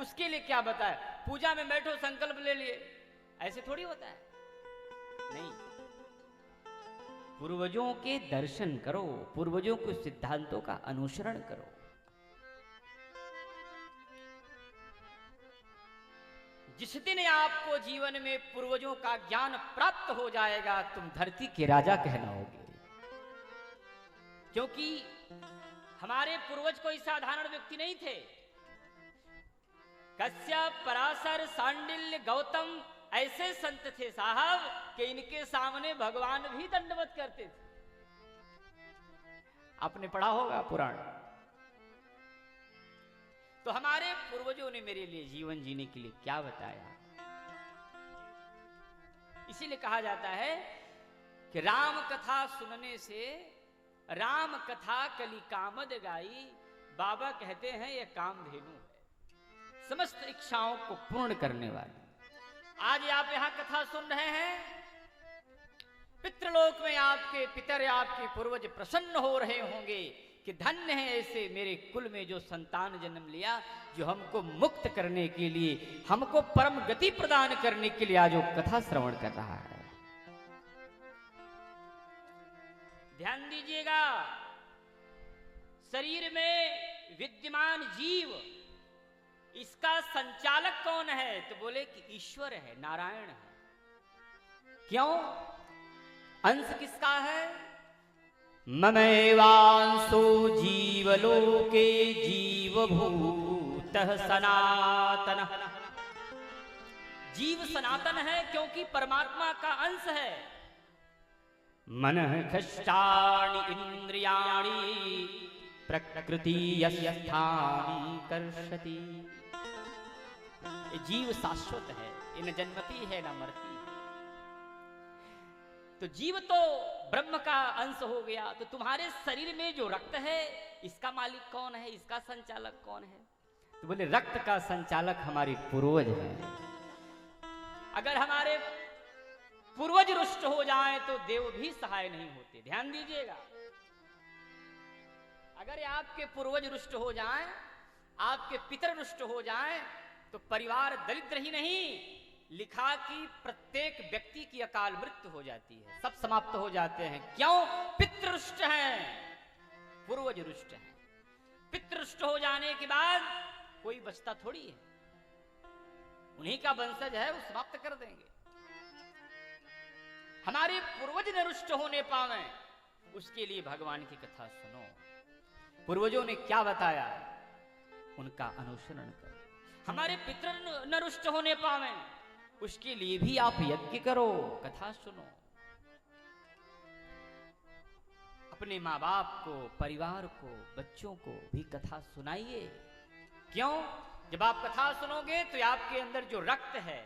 उसके लिए क्या बताया? पूजा में बैठो संकल्प ले लिए, ऐसे थोड़ी होता है। नहीं, पूर्वजों के दर्शन करो, पूर्वजों के सिद्धांतों का अनुसरण करो। जिस दिन आपको जीवन में पूर्वजों का ज्ञान प्राप्त हो जाएगा, तुम धरती के राजा कहलाओगे। क्योंकि हमारे पूर्वज कोई साधारण व्यक्ति नहीं थे। कश्यप, पराशर, सांडिल्य, गौतम ऐसे संत थे साहब कि इनके सामने भगवान भी दंडवत करते थे। आपने पढ़ा होगा पुराण। तो हमारे पूर्वजों ने मेरे लिए जीवन जीने के लिए क्या बताया? इसीलिए कहा जाता है कि राम कथा सुनने से, राम कथा कली कामद गाई, बाबा कहते हैं यह कामधेनु है, समस्त इच्छाओं को पूर्ण करने वाली। आज आप यहां कथा सुन रहे हैं, पितृलोक में आपके पितर, आपके पूर्वज प्रसन्न हो रहे होंगे कि धन्य है ऐसे मेरे कुल में जो संतान जन्म लिया, जो हमको मुक्त करने के लिए, हमको परम गति प्रदान करने के लिए आज वो कथा श्रवण कर रहा है। ध्यान दीजिएगा, शरीर में विद्यमान जीव, इसका संचालक कौन है? तो बोले कि ईश्वर है, नारायण है। क्यों? अंश किसका है? ममैवांशो जीवलोके जीवभूतः सनातन। जीव सनातन है क्योंकि परमात्मा का अंश है। मनः खष्टानि इंद्रियाणि प्रकृति यस्थानि कर्षति। जीव शाश्वत है, ये न जन्मती है न मरती है। तो जीव तो ब्रह्म का अंश हो गया। तो तुम्हारे शरीर में जो रक्त है, इसका मालिक कौन है? इसका संचालक कौन है? तो बोले रक्त का संचालक हमारे पूर्वज हैं। अगर हमारे पूर्वज रुष्ट हो जाएं तो देव भी सहाय नहीं होते। ध्यान दीजिएगा, अगर आपके पूर्वज रुष्ट हो जाएं, आपके पितर रुष्ट हो जाएं, तो परिवार दरिद्र ही नहीं, लिखा कि प्रत्येक व्यक्ति की अकाल मृत्यु हो जाती है, सब समाप्त हो जाते हैं। क्यों? पितृरुष्ट हैं, पूर्वज रुष्ट हैं। पितृरुष्ट हो जाने के बाद कोई बचता थोड़ी है, उन्हीं का वंशज है, वो समाप्त कर देंगे। हमारे पूर्वज न रुष्ट होने पावे, उसके लिए भगवान की कथा सुनो। पूर्वजों ने क्या बताया, उनका अनुसरण करो। हमारे पितृ न रुष्ट होने पावे, उसके लिए भी आप यज्ञ करो, कथा सुनो। अपने माँ बाप को, परिवार को, बच्चों को भी कथा सुनाइए। क्यों? जब आप कथा सुनोगे तो आपके अंदर जो रक्त है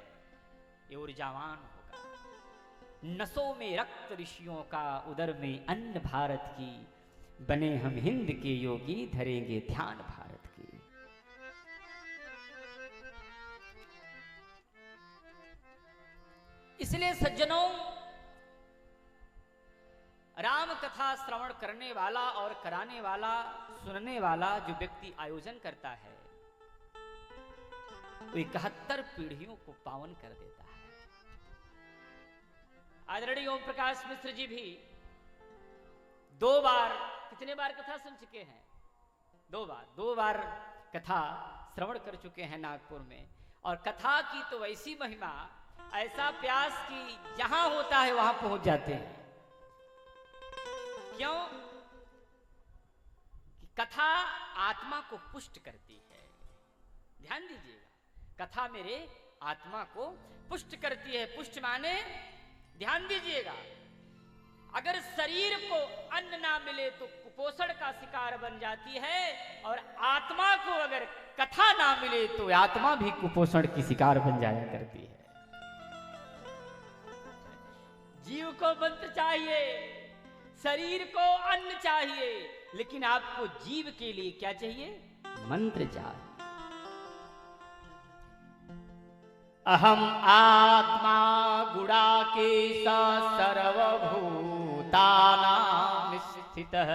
ये ऊर्जावान होगा। नसों में रक्त ऋषियों का, उदर में अन्न भारत की, बने हम हिंद के योगी, धरेंगे ध्यान भारत की। इसलिए सज्जनों, राम कथा श्रवण करने वाला और कराने वाला, सुनने वाला जो व्यक्ति आयोजन करता है, वो 71 पीढ़ियों को पावन कर देता है। आदरणीय ओम प्रकाश मिश्र जी भी 2 बार, कितने बार कथा सुन चुके हैं? 2 बार कथा श्रवण कर चुके हैं नागपुर में। और कथा की तो ऐसी महिमा, ऐसा प्यास कि जहां होता है वहां पहुंच जाते हैं। क्यों? कि कथा आत्मा को पुष्ट करती है। ध्यान दीजिएगा, कथा मेरे आत्मा को पुष्ट करती है। पुष्ट माने, ध्यान दीजिएगा, अगर शरीर को अन्न ना मिले तो कुपोषण का शिकार बन जाती है, और आत्मा को अगर कथा ना मिले तो आत्मा भी कुपोषण की शिकार बन जाया करती है। जीव को मंत्र चाहिए, शरीर को अन्न चाहिए, लेकिन आपको जीव के लिए क्या चाहिए? मंत्र चाहिए। अहम आत्मा गुणाकेश सर्वभूतानां स्थितः।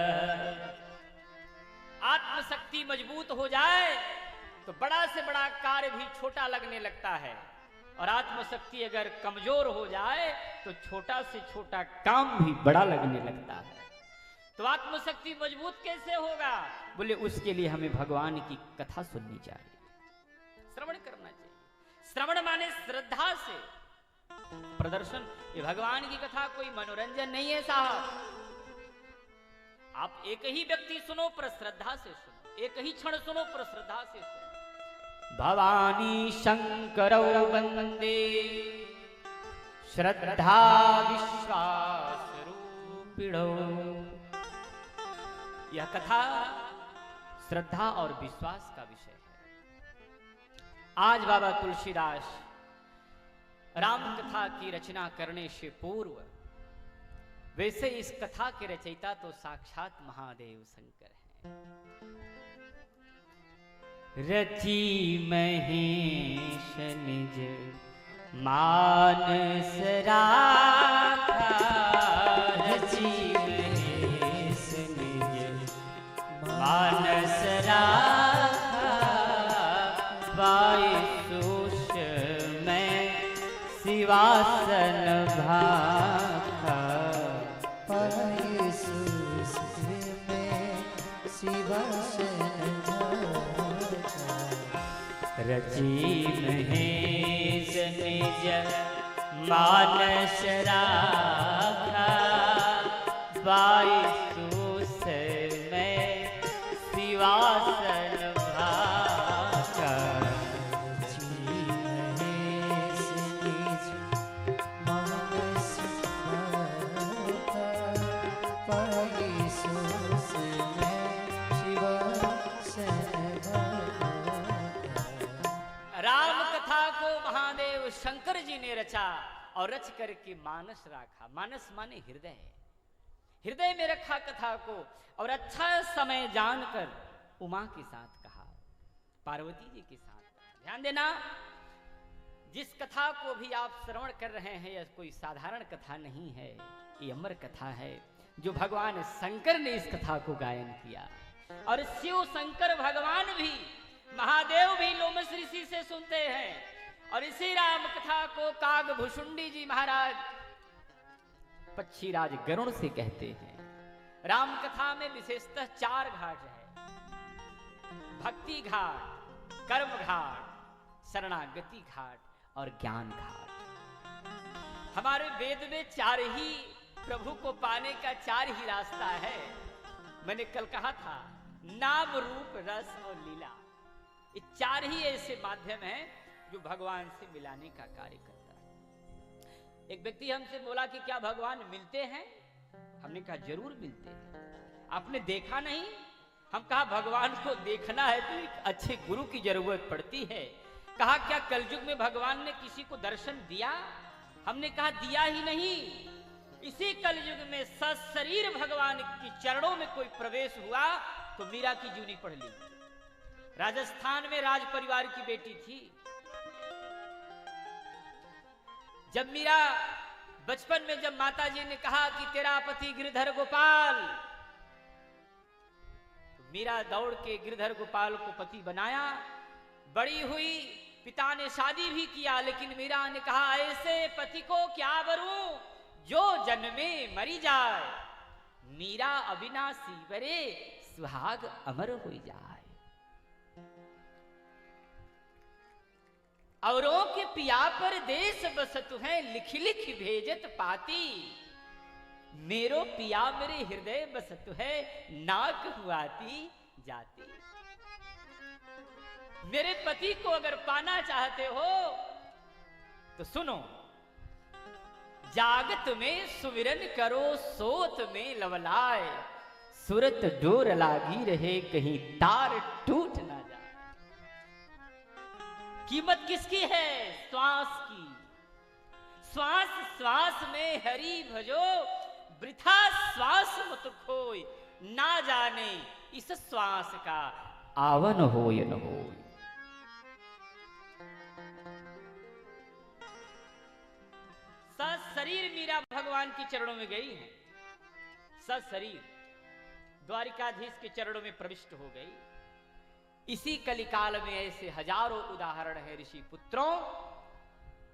आत्मशक्ति मजबूत हो जाए तो बड़ा से बड़ा कार्य भी छोटा लगने लगता है, और आत्मशक्ति अगर कमजोर हो जाए तो छोटा से छोटा काम भी बड़ा लगने लगता है। तो आत्मशक्ति मजबूत कैसे होगा? बोले उसके लिए हमें भगवान की कथा सुननी चाहिए, श्रवण करना चाहिए। श्रवण माने श्रद्धा से प्रदर्शन। ये भगवान की कथा कोई मनोरंजन नहीं है साहब। आप एक ही व्यक्ति सुनो पर श्रद्धा से सुनो, एक ही क्षण सुनो पर श्रद्धा से सुनो। भवानी शंकरौ वंदे श्रद्धा विश्वास रूपिणौ। यह कथा श्रद्धा और विश्वास का विषय है। आज बाबा तुलसीदास राम कथा की रचना करने से पूर्व, वैसे इस कथा के रचयिता तो साक्षात महादेव शंकर हैं। रची महेश निज मानस राखा, रची महेश निज मानस राखा, वायुसूष में शिवासन भाखा, वायुसूष में शिवासन रची महेश निज मानस राखा, वायुसूष में शिवासन भाखा। रची महेश निज मानस राखा, वायुसूष में शिवासन भाखा। राम कथा को महादेव शंकर जी ने रचा और रच करके मानस राखा। मानस माने हृदय, हृदय में रखा कथा को, और अच्छा समय जानकर उमा के साथ कहा, पार्वती जी के साथ कहा। ध्यान देना, जिस कथा को भी आप श्रवण कर रहे हैं यह कोई साधारण कथा नहीं है, ये अमर कथा है जो भगवान शंकर ने इस कथा को गायन किया। और शिव शंकर भगवान भी, महादेव भी लोमस ऋषि से सुनते हैं। और इसी राम कथा को कागभुषुंडी जी महाराज पक्षीराज गरुण से कहते हैं। राम कथा में विशेषतः 4 घाट है: भक्ति घाट, कर्म घाट, शरणागति घाट और ज्ञान घाट। हमारे वेद में 4 ही प्रभु को पाने का 4 ही रास्ता है। मैंने कल कहा था, नाम रूप रस और लीला, ये 4 ही ऐसे माध्यम हैं जो भगवान से मिलाने का कार्य करता है। एक व्यक्ति हमसे बोला कि क्या भगवान मिलते हैं? हमने कहा जरूर मिलते हैं। आपने देखा नहीं? हम कहा भगवान को देखना है तो एक अच्छे गुरु की जरूरत पड़ती है। कहा क्या कलयुग में भगवान ने किसी को दर्शन दिया? हमने कहा दिया ही नहीं, इसी कलयुग में सशरीर भगवान के चरणों में कोई प्रवेश हुआ तो मीरा की जीवनी पढ़ ली। राजस्थान में राज परिवार की बेटी थी। जब मीरा बचपन में, जब माता जी ने कहा कि तेरा पति गिरधर गोपाल, तो मीरा दौड़ के गिरधर गोपाल को पति बनाया। बड़ी हुई, पिता ने शादी भी किया, लेकिन मीरा ने कहा ऐसे पति को क्या बरूं जो जन्मे मरी जाए। मीरा अविनाशी बरे सुहाग अमर हो जाए। औरों के पिया पर देश बसतु है, लिख लिख भेजत पाती। मेरो पिया मेरे हृदय बसतु है, नाक हुआती जाती। मेरे पति को अगर पाना चाहते हो तो सुनो, जागत में सुमिरन करो, सोत में लवलाए। सुरत डोर लागी रहे, कहीं तार टूट ना जाए। कीमत किसकी है? श्वास की। श्वास श्वास में हरि भजो, वृथा श्वास मत खोय। ना जाने इस श्वास का आवन हो या न हो। सशरीर मीरा भगवान के चरणों में गई है। सशरीर द्वारिकाधीश के चरणों में प्रविष्ट हो गई। इसी कलिकाल में ऐसे हजारों उदाहरण है ऋषि पुत्रों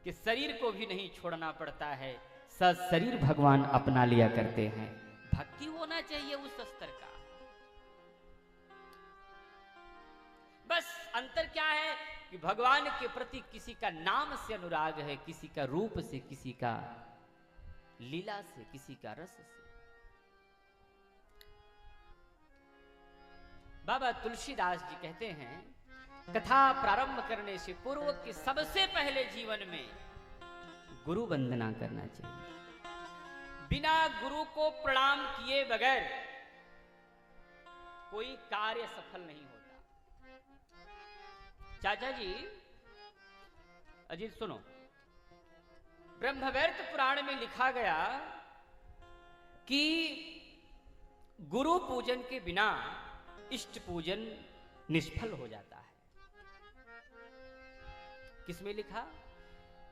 कि शरीर को भी नहीं छोड़ना पड़ता है, शरीर भगवान अपना लिया करते हैं। भक्ति होना चाहिए उस स्तर का। बस अंतर क्या है कि भगवान के प्रति किसी का नाम से अनुराग है, किसी का रूप से, किसी का लीला से, किसी का रस से। बाबा तुलसीदास जी कहते हैं कथा प्रारंभ करने से पूर्व कि सबसे पहले जीवन में गुरु वंदना करना चाहिए। बिना गुरु को प्रणाम किए बगैर कोई कार्य सफल नहीं होता। चाचा जी अजीत सुनो, ब्रह्मवैवर्त पुराण में लिखा गया कि गुरु पूजन के बिना इष्ट पूजन निष्फल हो जाता है। किसमें लिखा?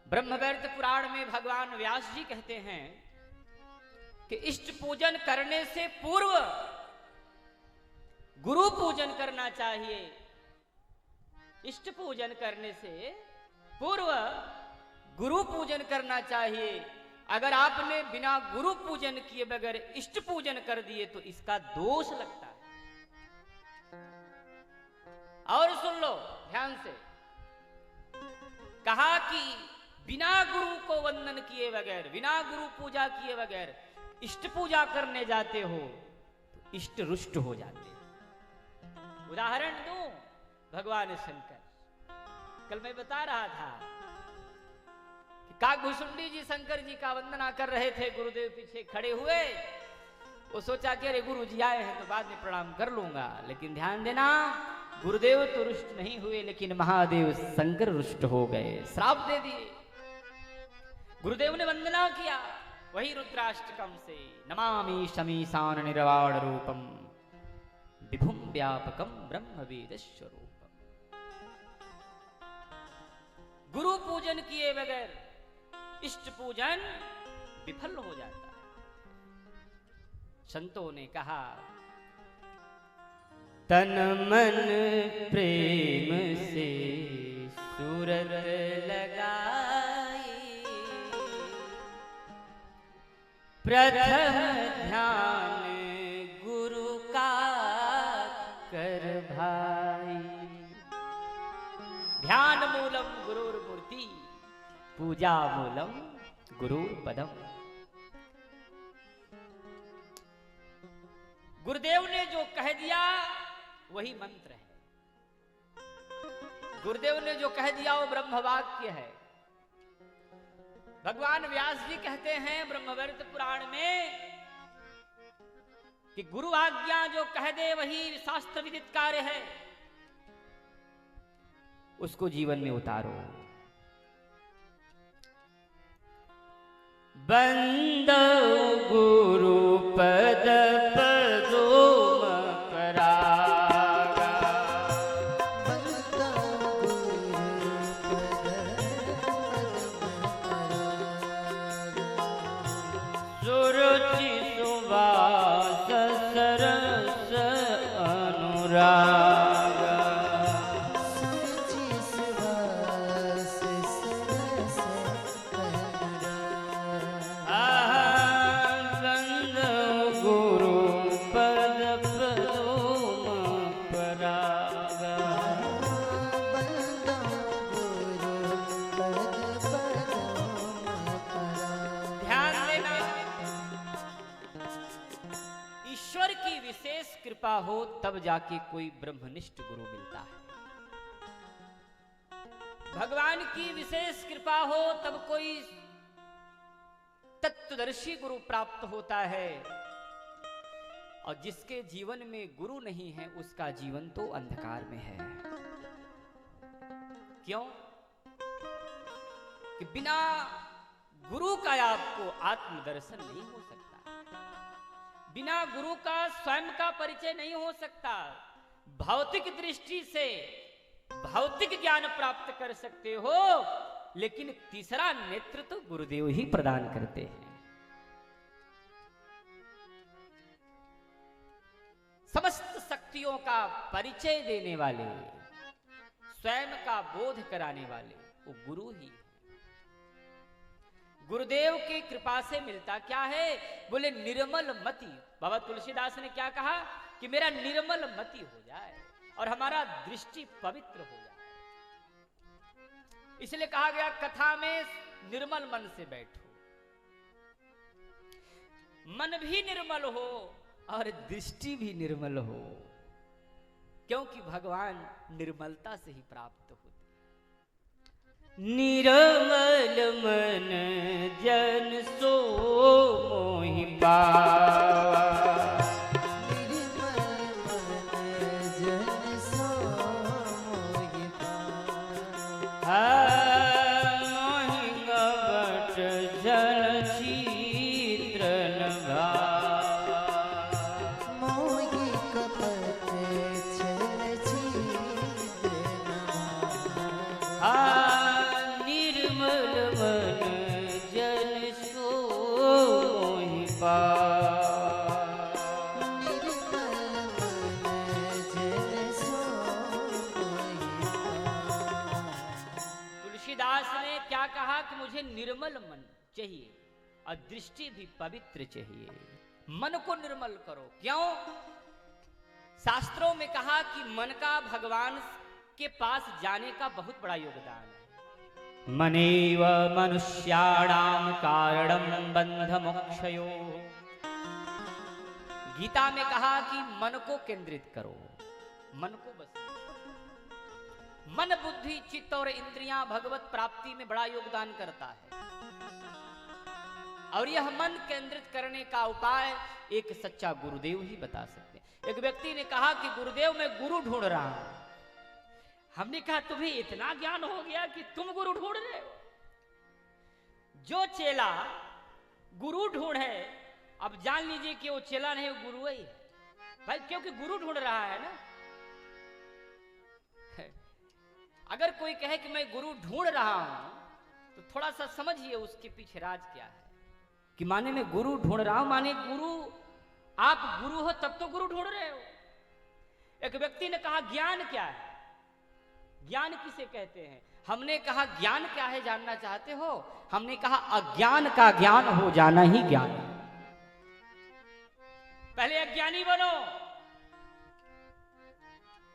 ब्रह्मवैवर्त पुराण में भगवान व्यास जी कहते हैं कि इष्ट पूजन करने से पूर्व गुरु पूजन करना चाहिए। इष्ट पूजन करने से पूर्व गुरु पूजन करना चाहिए। अगर आपने बिना गुरु पूजन किए बगैर इष्ट पूजन कर दिए तो इसका दोष लगता है। और सुन लो ध्यान से, कहा कि बिना गुरु को वंदन किए बगैर, बिना गुरु पूजा किए बगैर इष्ट पूजा करने जाते हो तो इष्ट रुष्ट हो जाते हैं। उदाहरण दूं, भगवान शंकर, कल मैं बता रहा था कि काकभूषुंडी जी शंकर जी का वंदना कर रहे थे, गुरुदेव पीछे खड़े हुए। वो सोचा कि अरे गुरु जी आए हैं तो बाद में प्रणाम कर लूंगा, लेकिन ध्यान देना गुरुदेव तो रुष्ट नहीं हुए, लेकिन महादेव शंकर रुष्ट हो गए, श्राप दे दिए। गुरुदेव ने वंदना किया वही रुद्राष्टकम से, नमामि शमीशान निर्वाण रूपम विभुम व्यापकम ब्रह्म वेद स्वरूपम। गुरु पूजन किए बगैर इष्ट पूजन विफल हो जाता है। संतों ने कहा तन मन प्रेम से सूरत लगाई, प्रथम ध्यान गुरु का कर भाई। ध्यान मूलम गुरुर्मूर्ति, पूजा मूलम गुरुर्पदम। गुरुदेव ने जो कह दिया वही मंत्र है। गुरुदेव ने जो कह दिया वो ब्रह्म वाक्य है। भगवान व्यास जी कहते हैं ब्रह्मवैवर्त पुराण में कि गुरु आज्ञा जो कह दे वही शास्त्र विदित कार्य है, उसको जीवन में उतारो। बंदो गुरु पद पदोम परागा, बंदो गुरु सुरुचि सुवास सरस अनुराग, सुचि सुवास सरस बंदो गुरु पद पदोम परागा। ध्यान देना, ईश्वर की विशेष कृपा हो तब जाके कोई ब्रह्मनिष्ठ गुरु मिलता है। भगवान की विशेष कृपा हो तब कोई तत्वदर्शी गुरु प्राप्त होता है, और जिसके जीवन में गुरु नहीं है उसका जीवन तो अंधकार में है। क्यों? कि बिना गुरु का आपको आत्मदर्शन नहीं हो सकता, बिना गुरु का स्वयं का परिचय नहीं हो सकता। भौतिक दृष्टि से भौतिक ज्ञान प्राप्त कर सकते हो, लेकिन तीसरा नेत्र तो गुरुदेव ही प्रदान करते हैं। समस्त शक्ति शक्तियों का परिचय देने वाले, स्वयं का बोध कराने वाले वो गुरु ही है। गुरुदेव की कृपा से मिलता क्या है? बोले निर्मल मति। बाबा तुलसीदास ने क्या कहा कि मेरा निर्मल मति हो जाए और हमारा दृष्टि पवित्र हो जाए। इसलिए कहा गया कथा में निर्मल मन से बैठो, मन भी निर्मल हो और दृष्टि भी निर्मल हो, क्योंकि भगवान निर्मलता से ही प्राप्त होते। निर्मल मन जन सो मोहि पावा, निर्मल मन जन सो मोहि पावा। मोहि गवट जल चित्र न भावा, मोहि कपट छल चित्र न भावा। निर्मल मन जन सो मोहि पावा। निर्मल मन जन सो मोहि पावा। तुलसीदास ने क्या कहा कि मुझे निर्मल मन चाहिए और दृष्टि भी पवित्र चाहिए। मन को निर्मल करो। क्यों? शास्त्रों में कहा कि मन का भगवान के पास जाने का बहुत बड़ा योगदान है। मनेव मनुष्याणाम कारणम बंध मोक्षयो। गीता में कहा कि मन को केंद्रित करो, मन को बस। मन बुद्धि चित्त और इंद्रियां भगवत प्राप्ति में बड़ा योगदान करता है, और यह मन केंद्रित करने का उपाय एक सच्चा गुरुदेव ही बता सकते हैं। एक व्यक्ति ने कहा कि गुरुदेव मैं गुरु ढूंढ रहा हूं। हमने कहा तुम्हें इतना ज्ञान हो गया कि तुम गुरु ढूंढ रहे हो? जो चेला गुरु ढूंढे, अब जान लीजिए कि वो चेला नहीं, वो गुरु ही है भाई, क्योंकि गुरु ढूंढ रहा है ना। अगर कोई कहे कि मैं गुरु ढूंढ रहा हूं तो थोड़ा सा समझिए उसके पीछे राज क्या है। कि माने मैं गुरु ढूंढ रहा हूं, माने गुरु, आप गुरु हो तब तो गुरु ढूंढ रहे हो। एक व्यक्ति ने कहा ज्ञान क्या है? ज्ञान किसे कहते हैं? हमने कहा ज्ञान क्या है जानना चाहते हो? हमने कहा अज्ञान का ज्ञान हो जाना ही ज्ञान है। पहले अज्ञानी बनो,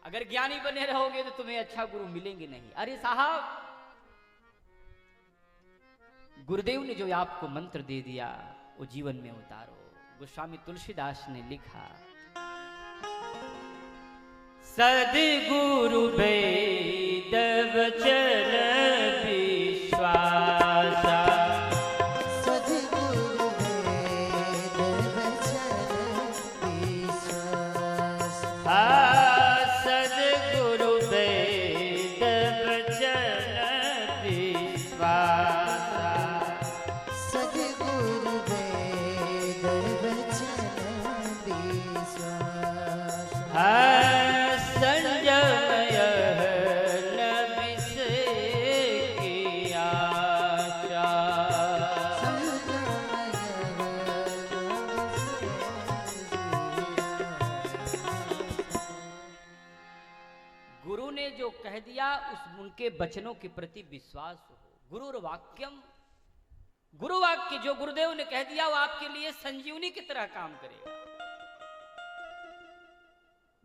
अगर ज्ञानी बने रहोगे तो तुम्हें अच्छा गुरु मिलेंगे नहीं। अरे साहब, गुरुदेव ने जो आपको मंत्र दे दिया वो जीवन में उतारो। गोस्वामी तुलसीदास ने लिखा, सद्गुरु वेद वचन विश्वासा, सद्गुरु वेद वचन विश्वासा। सद्गुरु वेद वचन विश्वासा, सद्गुरु वेद वचन विश्वासा। संजमय नबि से की आशा। गुरु ने जो कह दिया उस उनके वचनों के प्रति विश्वास हो। गुरुर्वाक्यम, गुरु वाक्य जो गुरुदेव ने कह दिया वो आपके लिए संजीवनी की तरह काम करेगा।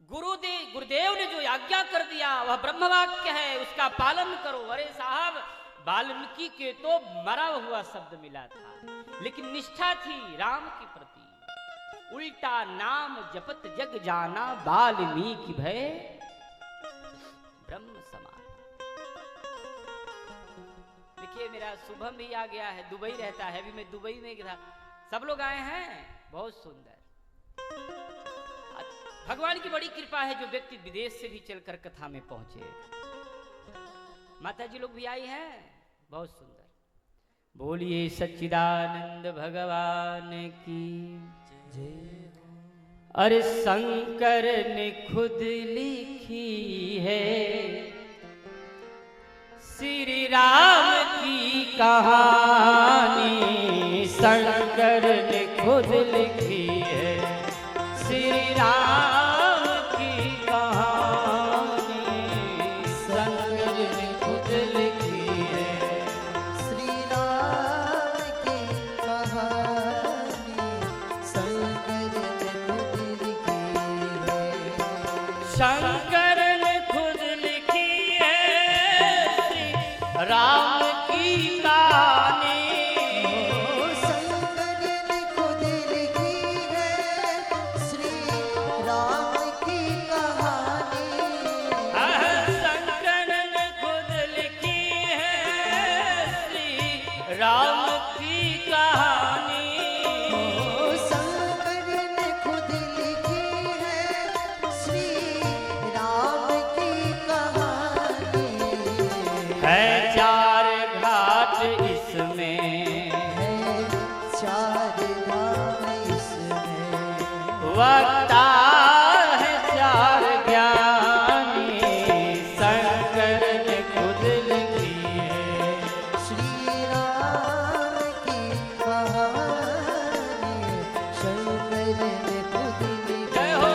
गुरुदेव ने जो आज्ञा कर दिया वह ब्रह्म वाक्य है, उसका पालन करो। अरे साहब, वाल्मीकि के तो मरा हुआ शब्द मिला था, लेकिन निष्ठा थी राम के प्रति। उल्टा नाम जपत जग जाना, वाल्मीकि भय ब्रह्म समान। देखिए मेरा शुभम भी आ गया है, दुबई रहता है, अभी मैं दुबई में था, सब लोग आए हैं, बहुत सुंदर। भगवान की बड़ी कृपा है जो व्यक्ति विदेश से भी चलकर कथा में पहुंचे। माता जी लोग भी आई हैं, बहुत सुंदर। बोलिए सच्चिदानंद भगवान की जय। अरे शंकर ने खुद लिखी है श्री राम की कहानी। शंकर ने खुद लिखी है श्री राम की राम की कहानी शंकर ने खुद लिखी है श्री राम की कहानी। शंकर ने खुद लिखी है श्री राम की कहानी। शंकर ने खुद लिखी है श्री राम की कहानी। है चार घाट इसमें है चार धाम इसमें। वक्ता है चार ज्ञानी। शंकर ने खुद लिखी है श्री राम की कहानी। शंकर ने खुद लिखी जय हो। है।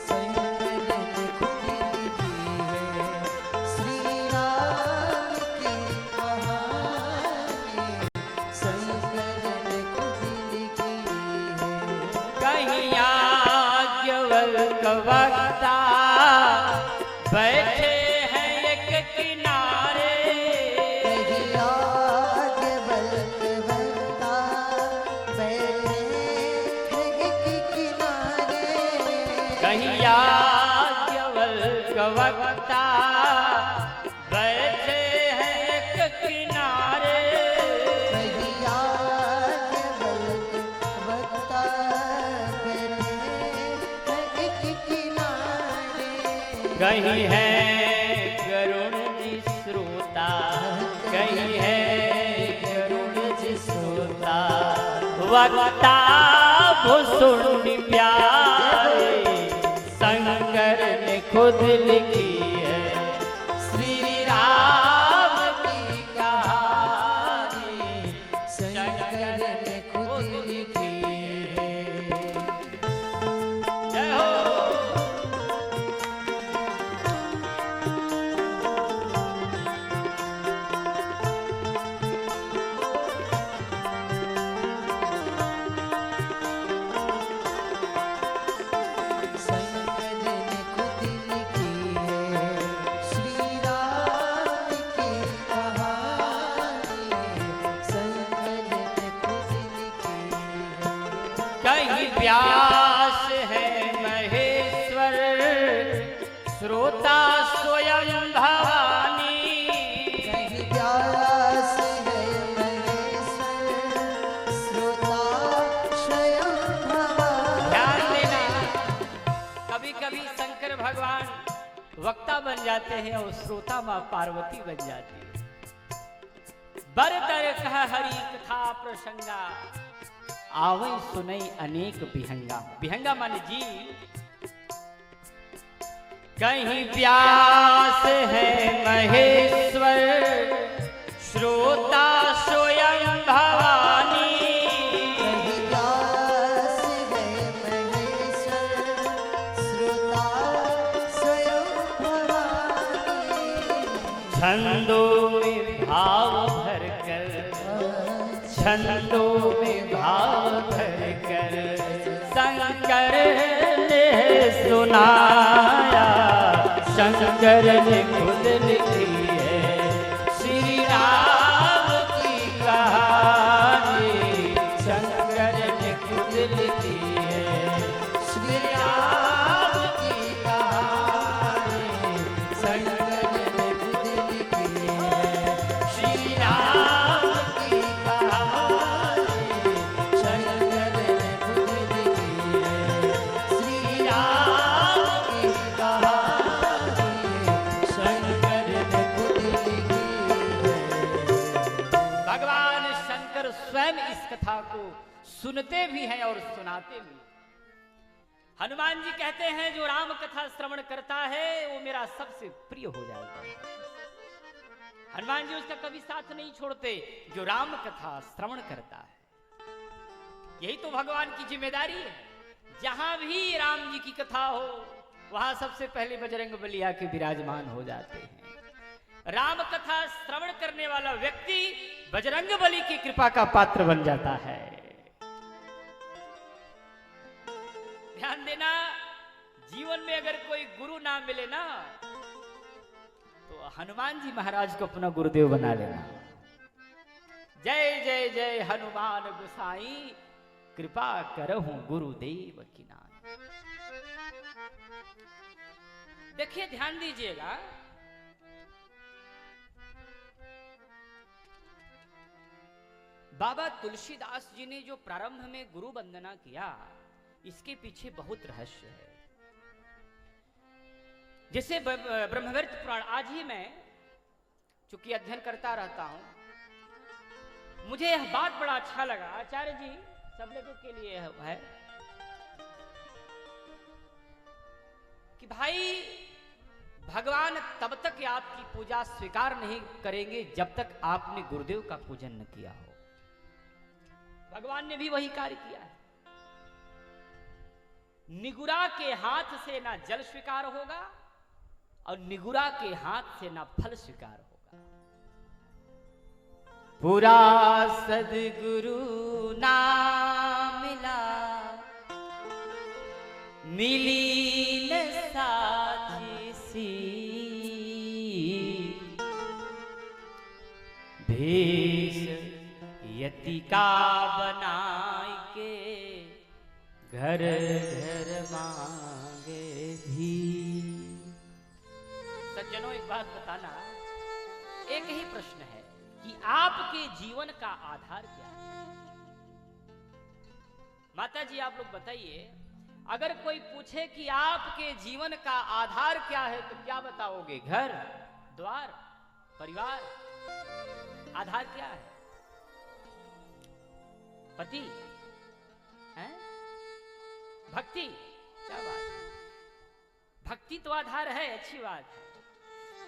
शंकर ने खुद लिखी है श्री राम की कहानी। शंकर ने खुद लिखी है। कहीं याज्ञवल्क्य वक्ता बैठे हैं एक किनारे। कहीं याज्ञवल्क्य वक्ता बैठे हैं एक किनारे। कहीं याज्ञवल्क्य वक्ता बैठे हैं एक किनारे। कहीं याज्ञवल्क्य वक्ता बैठे हैं एक किनारे। कहीं है गरुड़ जी श्रोता, कहीं है गरुड़ जी श्रोता। वक्ता भुसुंडी प्यारे। शंकर ने खुद लिखी है श्री राम की कहानी। शंकर ने खुद लिखी है। जय हो। शंकर ने खुद लिखी है श्री राम की कहानी। शंकर ने खुद लिखी है। कहीं व्यास है महेश्वर, श्रोता स्वयं भवानी। कहीं व्यास है महेश्वर, श्रोता स्वयं भवानी। ध्यान देना, कभी कभी शंकर भगवान वक्ता बन जाते हैं और श्रोता माँ पार्वती बन जाती है। बर तर कह हरि कथा प्रसंगा, आवै सुनई अनेक विहंगा। विहंगा माने जी। कहीं व्यास है महेश्वर, श्रोता स्वयं भवानी। कहीं व्यास है महेश्वर, श्रोता स्वयं भवानी। छंदों में भाव भरकर, छंदों में भाव भरकर शंकर ने सुनाया। शंकर ने खुद लिखी है श्री राम की कहानी। शंकर ने खुद लिखी है श्री राम की कहानी। शंकर ने खुद लिखी है श्री राम की कहानी। शंकर ने खुद लिखी है श्री राम की कहानी। शंकर ने खुद लिखी है। भगवान शंकर स्वयं इस कथा को सुनते भी हैं और सुनाते भी। हनुमान जी कहते हैं जो राम कथा श्रवण करता है वो मेरा सबसे प्रिय हो जाता है। हनुमान जी उसका कभी साथ नहीं छोड़ते जो राम कथा श्रवण करता है। यही तो भगवान की जिम्मेदारी है। जहां भी राम जी की कथा हो वहां सबसे पहले बजरंग बली आके विराजमान हो जाते हैं। राम कथा श्रवण करने वाला व्यक्ति बजरंग बली की कृपा का पात्र बन जाता है। ध्यान देना, जीवन में अगर कोई गुरु ना मिले ना तो हनुमान जी महाराज को अपना गुरुदेव बना लेना। जय जय जय हनुमान गोसाई, कृपा करहूं गुरुदेव की नाम। देखिए, ध्यान दीजिएगा, बाबा तुलसीदास जी ने जो प्रारंभ में गुरु वंदना किया, इसके पीछे बहुत रहस्य है। जैसे ब्रह्मवर्त पुराण, आज ही मैं चूंकि अध्ययन करता रहता हूं, मुझे यह बात बड़ा अच्छा लगा। आचार्य जी सब लोगों के लिए है कि भाई भगवान तब तक आपकी पूजा स्वीकार नहीं करेंगे जब तक आपने गुरुदेव का पूजन न किया हो। भगवान ने भी वही कार्य किया है। निगुरा के हाथ से ना जल स्वीकार होगा और निगुरा के हाथ से ना फल स्वीकार होगा। पूरा सदगुरु ना मिला, मिली न साथी सी, भेष यति का बनाए के घर घर मांगे भी। सज्जनों, एक बात बताना, एक ही प्रश्न है कि आपके जीवन का आधार क्या है। माता जी आप लोग बताइए, अगर कोई पूछे कि आपके जीवन का आधार क्या है तो क्या बताओगे? घर, द्वार, परिवार? आधार क्या है? पति है? भक्ति? क्या बात है, भक्ति तो आधार है, अच्छी बात है,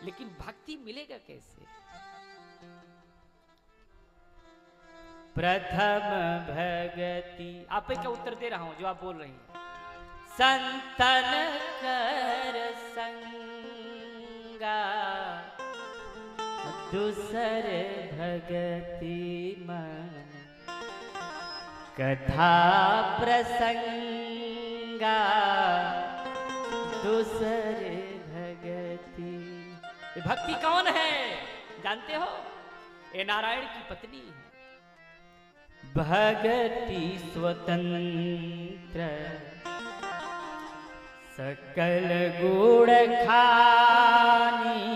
लेकिन भक्ति मिलेगा कैसे? प्रथम भगति, आप क्या उत्तर दे रहा हूं जो आप बोल रही हैं। संतन कर संगा, दूसर भगति मन, कथा प्रसंगा, दूसरे भगति। भक्ति कौन है जानते हो? ये नारायण की पत्नी है। भगति स्वतंत्र, सकल गुण खानी,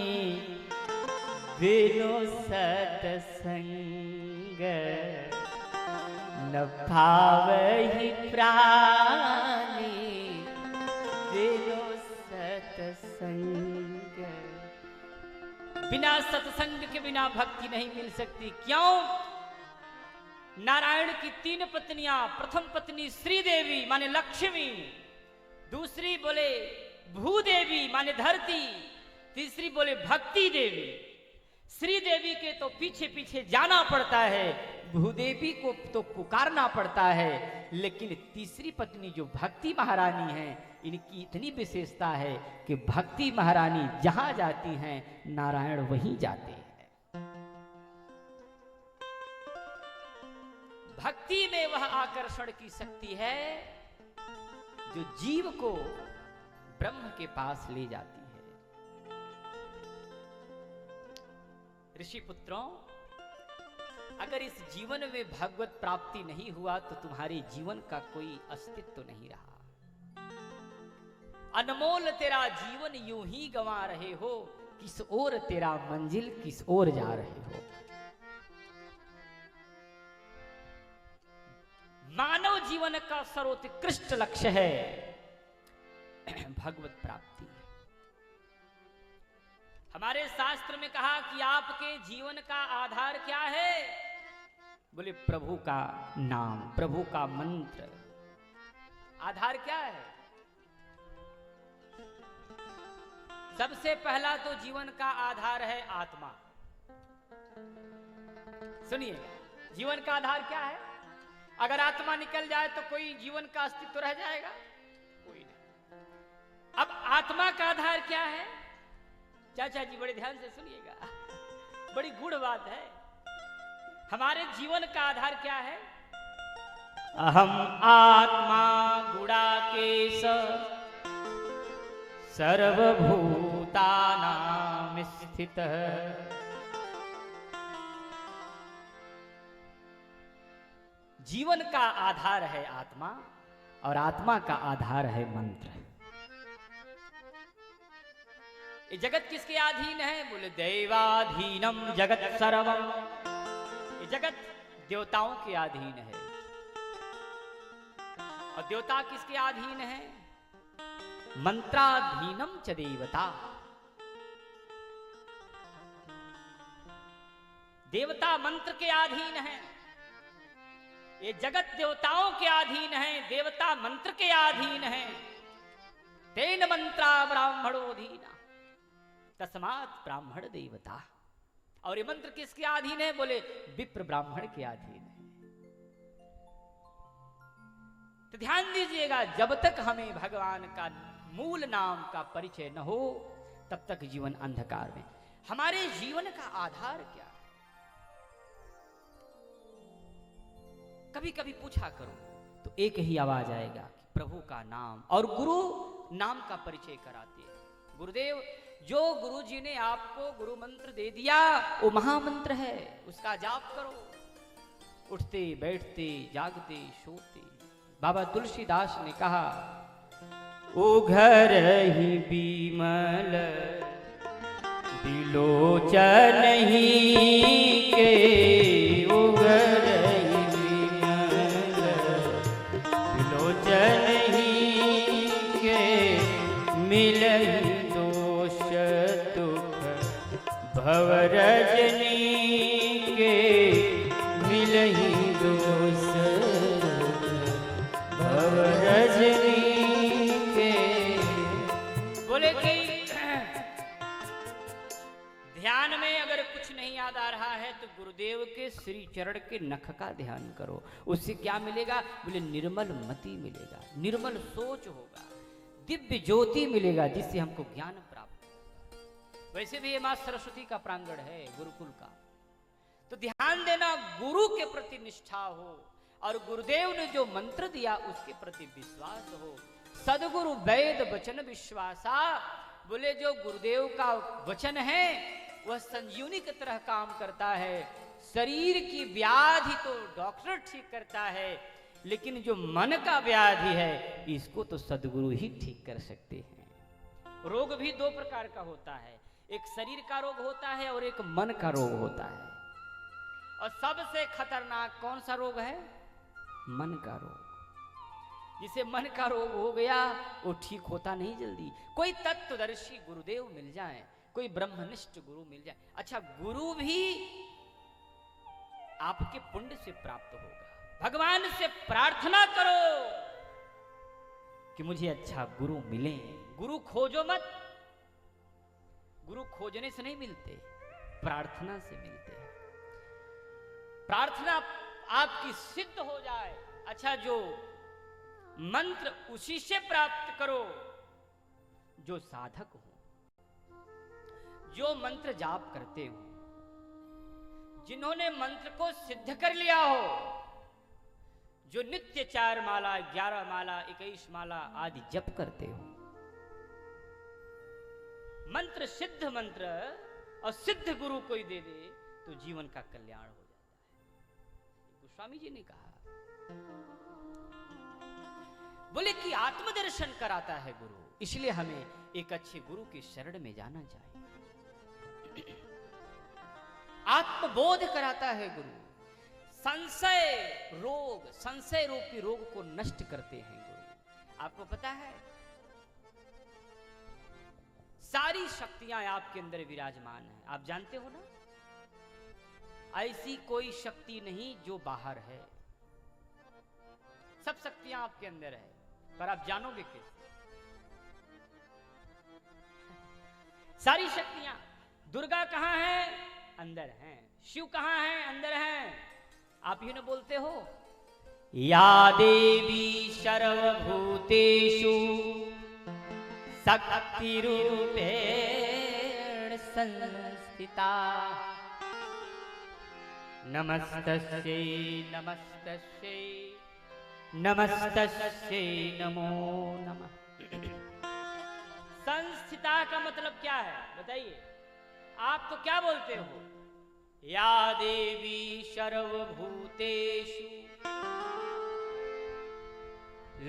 बिनु सतसंग न भावहि प्राणी, बिनु सतसंग। बिना सत्संग के बिना भक्ति नहीं मिल सकती। क्यों? नारायण की 3 पत्नियां, प्रथम पत्नी श्रीदेवी माने लक्ष्मी, दूसरी बोले भूदेवी माने धरती, तीसरी बोले भक्ति देवी। श्रीदेवी के तो पीछे पीछे जाना पड़ता है, भूदेवी को तो पुकारना पड़ता है, लेकिन तीसरी पत्नी जो भक्ति महारानी है, इनकी इतनी विशेषता है कि भक्ति महारानी जहां जाती हैं नारायण वहीं जाते हैं। भक्ति में वह आकर्षण की शक्ति है जो जीव को ब्रह्म के पास ले जाती है। ऋषि पुत्रों, अगर इस जीवन में भगवत प्राप्ति नहीं हुआ तो तुम्हारे जीवन का कोई अस्तित्व नहीं रहा। अनमोल तेरा जीवन यूं ही गंवा रहे हो, किस ओर तेरा मंजिल किस ओर जा रहे हो। मानव जीवन का सर्वोत्कृष्ट लक्ष्य है भगवत प्राप्ति। हमारे शास्त्र में कहा कि आपके जीवन का आधार क्या है? बोले प्रभु का नाम, प्रभु का मंत्र। आधार क्या है? सबसे पहला तो जीवन का आधार है आत्मा। सुनिए, जीवन का आधार क्या है? अगर आत्मा निकल जाए तो कोई जीवन का अस्तित्व रह जाएगा? कोई नहीं। अब आत्मा का आधार क्या है? चाचा जी बड़े ध्यान से सुनिएगा, बड़ी गूढ़ बात है। हमारे जीवन का आधार क्या है? अहम आत्मा गुणाकेश सर्वभूतानां स्थितः। जीवन का आधार है आत्मा और आत्मा का आधार है मंत्र। ये जगत किसके अधीन है? बोले दैवाधीनम जगत सर्वम। ये जगत देवताओं के अधीन है। और देवता किसके अधीन है? मंत्राधीनम च देवता। देवता मंत्र के अधीन है। ये जगत देवताओं के अधीन है, देवता मंत्र के अधीन है। तेन मंत्रा ब्राह्मणोधीना तस्मात् ब्राह्मण देवता। और ये मंत्र किसके अधीन है? बोले विप्र ब्राह्मण के अधीन है। तो ध्यान दीजिएगा, जब तक हमें भगवान का मूल नाम का परिचय न हो तब तक जीवन अंधकार में। हमारे जीवन का आधार क्या है? कभी कभी पूछा करो तो एक ही आवाज आएगा कि प्रभु का नाम, और गुरु नाम का परिचय कराते हैं। गुरुदेव, जो गुरु जी ने आपको गुरु मंत्र दे दिया वो महामंत्र है, उसका जाप करो। उठते बैठते जागते सोते। बाबा तुलसीदास ने कहा, उघर ही बिमल बिलोचन ही के, उघर ही बिमल बिलोचन ही के, मिलहि दोष दुख भव रजनी के, मिलहि दोष भव रजनी के। बोले कि ध्यान में अगर कुछ नहीं याद आ रहा है तो गुरुदेव के श्री चरण के नख का ध्यान करो। उससे क्या मिलेगा? बोले निर्मल मति मिलेगा, निर्मल सोच होगा, दिव्य ज्योति मिलेगा, जिससे हमको ज्ञान प्राप्त होगा। वैसे भी ये मां सरस्वती का प्रांगण है, गुरुकुल का। तो ध्यान देना, गुरु के प्रति निष्ठा हो और गुरुदेव ने जो मंत्र दिया उसके प्रति विश्वास हो। सदगुरु वैद वचन विश्वासा। बोले जो गुरुदेव का वचन है वह संजीवनी की तरह काम करता है। शरीर की व्याधि तो डॉक्टर ठीक करता है, लेकिन जो मन का व्याधि है इसको तो सदगुरु ही ठीक कर सकते हैं। रोग भी दो प्रकार का होता है, एक शरीर का रोग होता है और एक मन का रोग होता है। और सबसे खतरनाक कौन सा रोग है? मन का रोग। जिसे मन का रोग हो गया वो ठीक होता नहीं जल्दी। कोई तत्वदर्शी गुरुदेव मिल जाए, कोई ब्रह्मनिष्ठ गुरु मिल जाए। अच्छा, गुरु भी आपके पुण्य से प्राप्त होगा। भगवान से प्रार्थना करो कि मुझे अच्छा गुरु मिले। गुरु खोजो मत, गुरु खोजने से नहीं मिलते, प्रार्थना से मिलते हैं। प्रार्थना आपकी सिद्ध हो जाए। अच्छा, जो मंत्र उसी से प्राप्त करो जो साधक हो, जो मंत्र जाप करते हो, जिन्होंने मंत्र को सिद्ध कर लिया हो, जो नित्य 4 माला 11 माला 21 माला आदि जप करते हो। मंत्र सिद्ध मंत्र और सिद्ध गुरु कोई दे दे तो जीवन का कल्याण हो जाता है। गोस्वामी जी ने कहा, बोले कि आत्मदर्शन कराता है गुरु, इसलिए हमें एक अच्छे गुरु की शरण में जाना चाहिए। आत्मबोध कराता है गुरु। संशय रोग, संशय रूपी रोग को नष्ट करते हैं गुरु। आपको पता है सारी शक्तियां आपके अंदर विराजमान है, आप जानते हो ना। ऐसी कोई शक्ति नहीं जो बाहर है, सब शक्तियां आपके अंदर है, पर आप जानोगे कैसे? सारी शक्तियां। दुर्गा कहाँ है? अंदर हैं। शिव कहाँ है? अंदर हैं। आप ही ने बोलते हो, या देवी सर्वभूतेषु शक्ति रूपेण संस्थिता, नमस्तस्यै नमस्तस्यै नमस्तस्यै नमो नमः। संस्थिता का मतलब क्या है बताइए? आप तो क्या बोलते हो? या देवी सर्वभूतेषु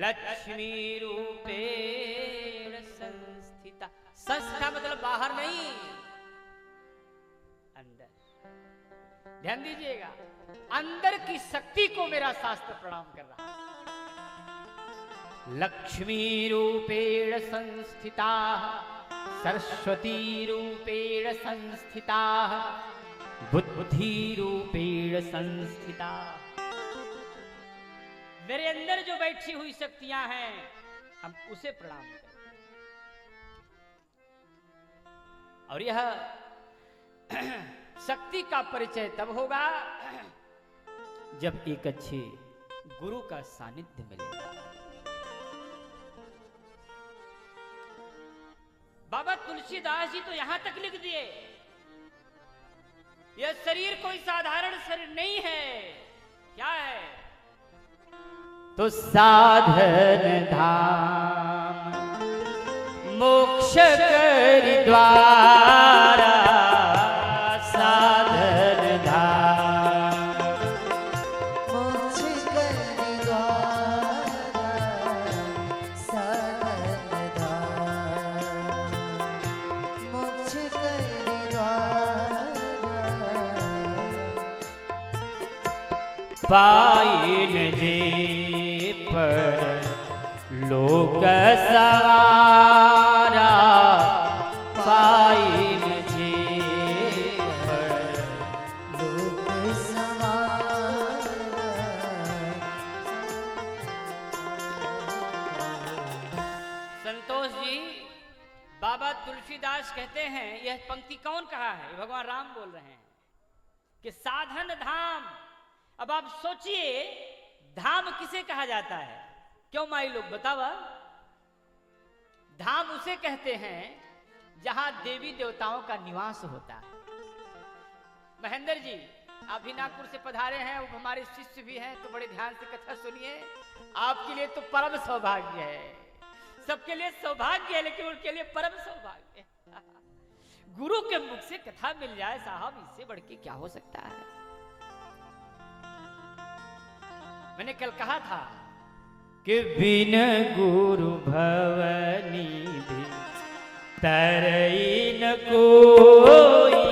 लक्ष्मी रूपेण संस्थिता। संस्था मतलब बाहर नहीं, अंदर। ध्यान दीजिएगा, अंदर की शक्ति को मेरा शास्त्र प्रणाम कर रहा है। लक्ष्मी रूपेण संस्थिता, सरस्वती रूपेण संस्थिता, बुद्धि रूपेण संस्थिता। मेरे अंदर जो बैठी हुई शक्तियां हैं, हम उसे प्रणाम करें। और यह शक्ति का परिचय तब होगा जब एक अच्छे गुरु का सानिध्य मिलेगा। बाबा तुलसीदास जी तो यहां तक लिख दिए, यह शरीर कोई साधारण शरीर नहीं है। क्या है? तो साधन धाम मोक्ष करि द्वारा, साधन धाम मोक्ष करि द्वारा, साधन धाम मोक्ष करि द्वारा। पाइन जे पर लोक सवारा, पाइन जे पर लोक सवारा। संतोष जी, बाबा तुलसीदास कहते हैं, यह पंक्ति कौन कहा है? भगवान राम बोल रहे हैं कि साधन धाम। अब आप सोचिए, धाम किसे कहा जाता है? क्यों माई लोग बतावा? धाम उसे कहते हैं जहां देवी देवताओं का निवास होता है। महेंद्र जी, आप भी नागपुर से पधारे हैं, वो हमारे शिष्य भी हैं, तो बड़े ध्यान से कथा सुनिए। आपके लिए तो परम सौभाग्य है, सबके लिए सौभाग्य है, लेकिन उनके लिए परम सौभाग्य है। गुरु के मुख से कथा मिल जाए साहब, इससे बढ़ के क्या हो सकता है? मैंने कल कहा था कि बिन गुरु भवनिधि तरई न कोई,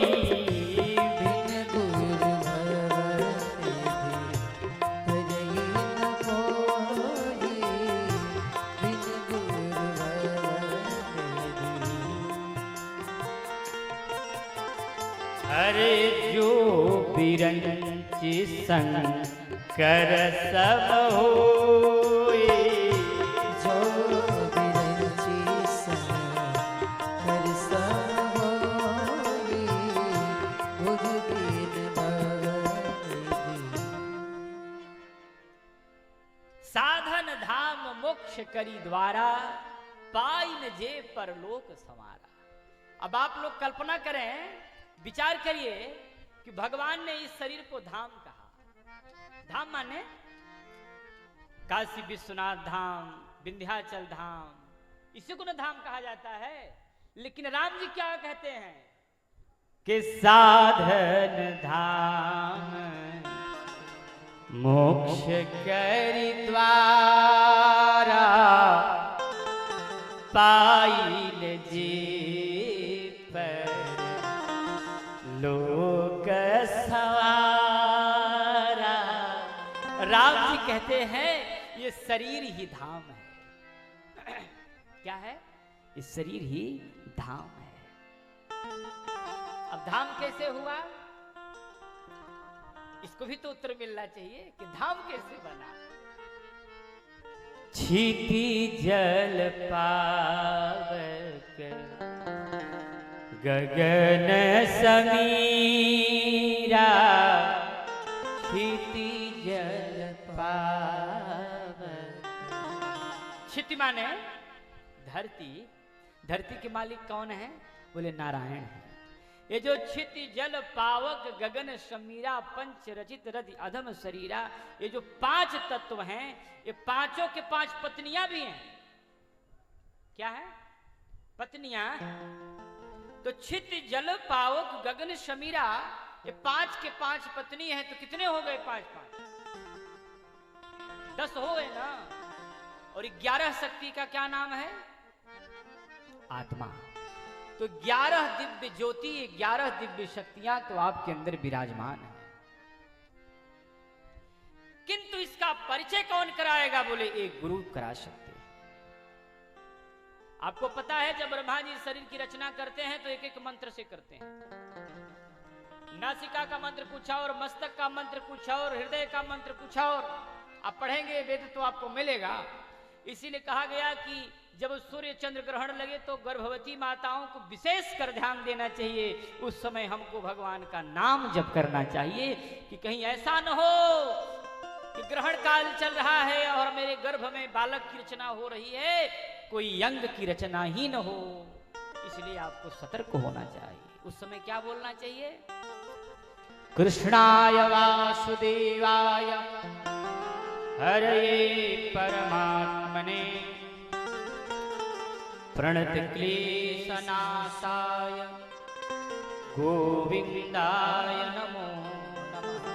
बिन गुरु भवनिधि तरई न कोई, बिन गुरु भवनिधि। हरे जो बिरंचि शंकर सब होई, जो बिरंचि शंकर सब होई, गुरु बिन भवनिधि। साधन धाम मोक्ष करी द्वारा, पाइन जे परलोक समारा। अब आप लोग कल्पना करें, विचार करिए कि भगवान ने इस शरीर को धाम कहा। धाम माने काशी विश्वनाथ धाम, विंध्याचल धाम, इसी को ना धाम कहा जाता है। लेकिन राम जी क्या कहते हैं कि साधन धाम मोक्ष करि द्वारा, पाइल जी पर लोक सवारा। राम जी कहते हैं ये शरीर ही धाम है। क्या है? ये शरीर ही धाम है। अब धाम कैसे हुआ, इसको भी तो उत्तर मिलना चाहिए कि धाम कैसे बना। छीटी जल पावक गगन समीरा क्षिति जल पावन। क्षिति माने धरती, धरती के मालिक कौन है? बोले नारायण है। ये जो क्षिति जल पावक गगन समीरा पंच रचित रति अधम शरीरा, ये जो 5 तत्व हैं, ये पांचों के 5 पत्नियां भी हैं। क्या है? पत्नियां। तो क्षिति जल पावक गगन समीरा, ये 5 के 5 पत्नी हैं, तो कितने हो गए? 5 5 10 हो गए ना। और 11 शक्ति का क्या नाम है? आत्मा। तो 11 दिव्य ज्योति, 11 दिव्य शक्तियां तो आपके अंदर विराजमान है। किंतु इसका परिचय कौन कराएगा? बोले एक गुरु करा सकते हैं। आपको पता है जब ब्रह्मा जी शरीर की रचना करते हैं तो एक एक मंत्र से करते हैं। नासिका का मंत्र कुछ और, मस्तक का मंत्र कुछ और, हृदय का मंत्र कुछ और। आप पढ़ेंगे वेद तो आपको मिलेगा। इसीलिए कहा गया कि जब सूर्य चंद्र ग्रहण लगे तो गर्भवती माताओं को विशेष कर ध्यान देना चाहिए। उस समय हमको भगवान का नाम जप करना चाहिए कि कहीं ऐसा न हो कि ग्रहण काल चल रहा है और मेरे गर्भ में बालक की रचना हो रही है, कोई यंग की रचना ही न हो। इसलिए आपको सतर्क होना चाहिए। उस समय क्या बोलना चाहिए? कृष्णाय वासुदेवाय हरये परमात्मने प्रणत क्लेशनाशाय गोविंदाय नमो नमः।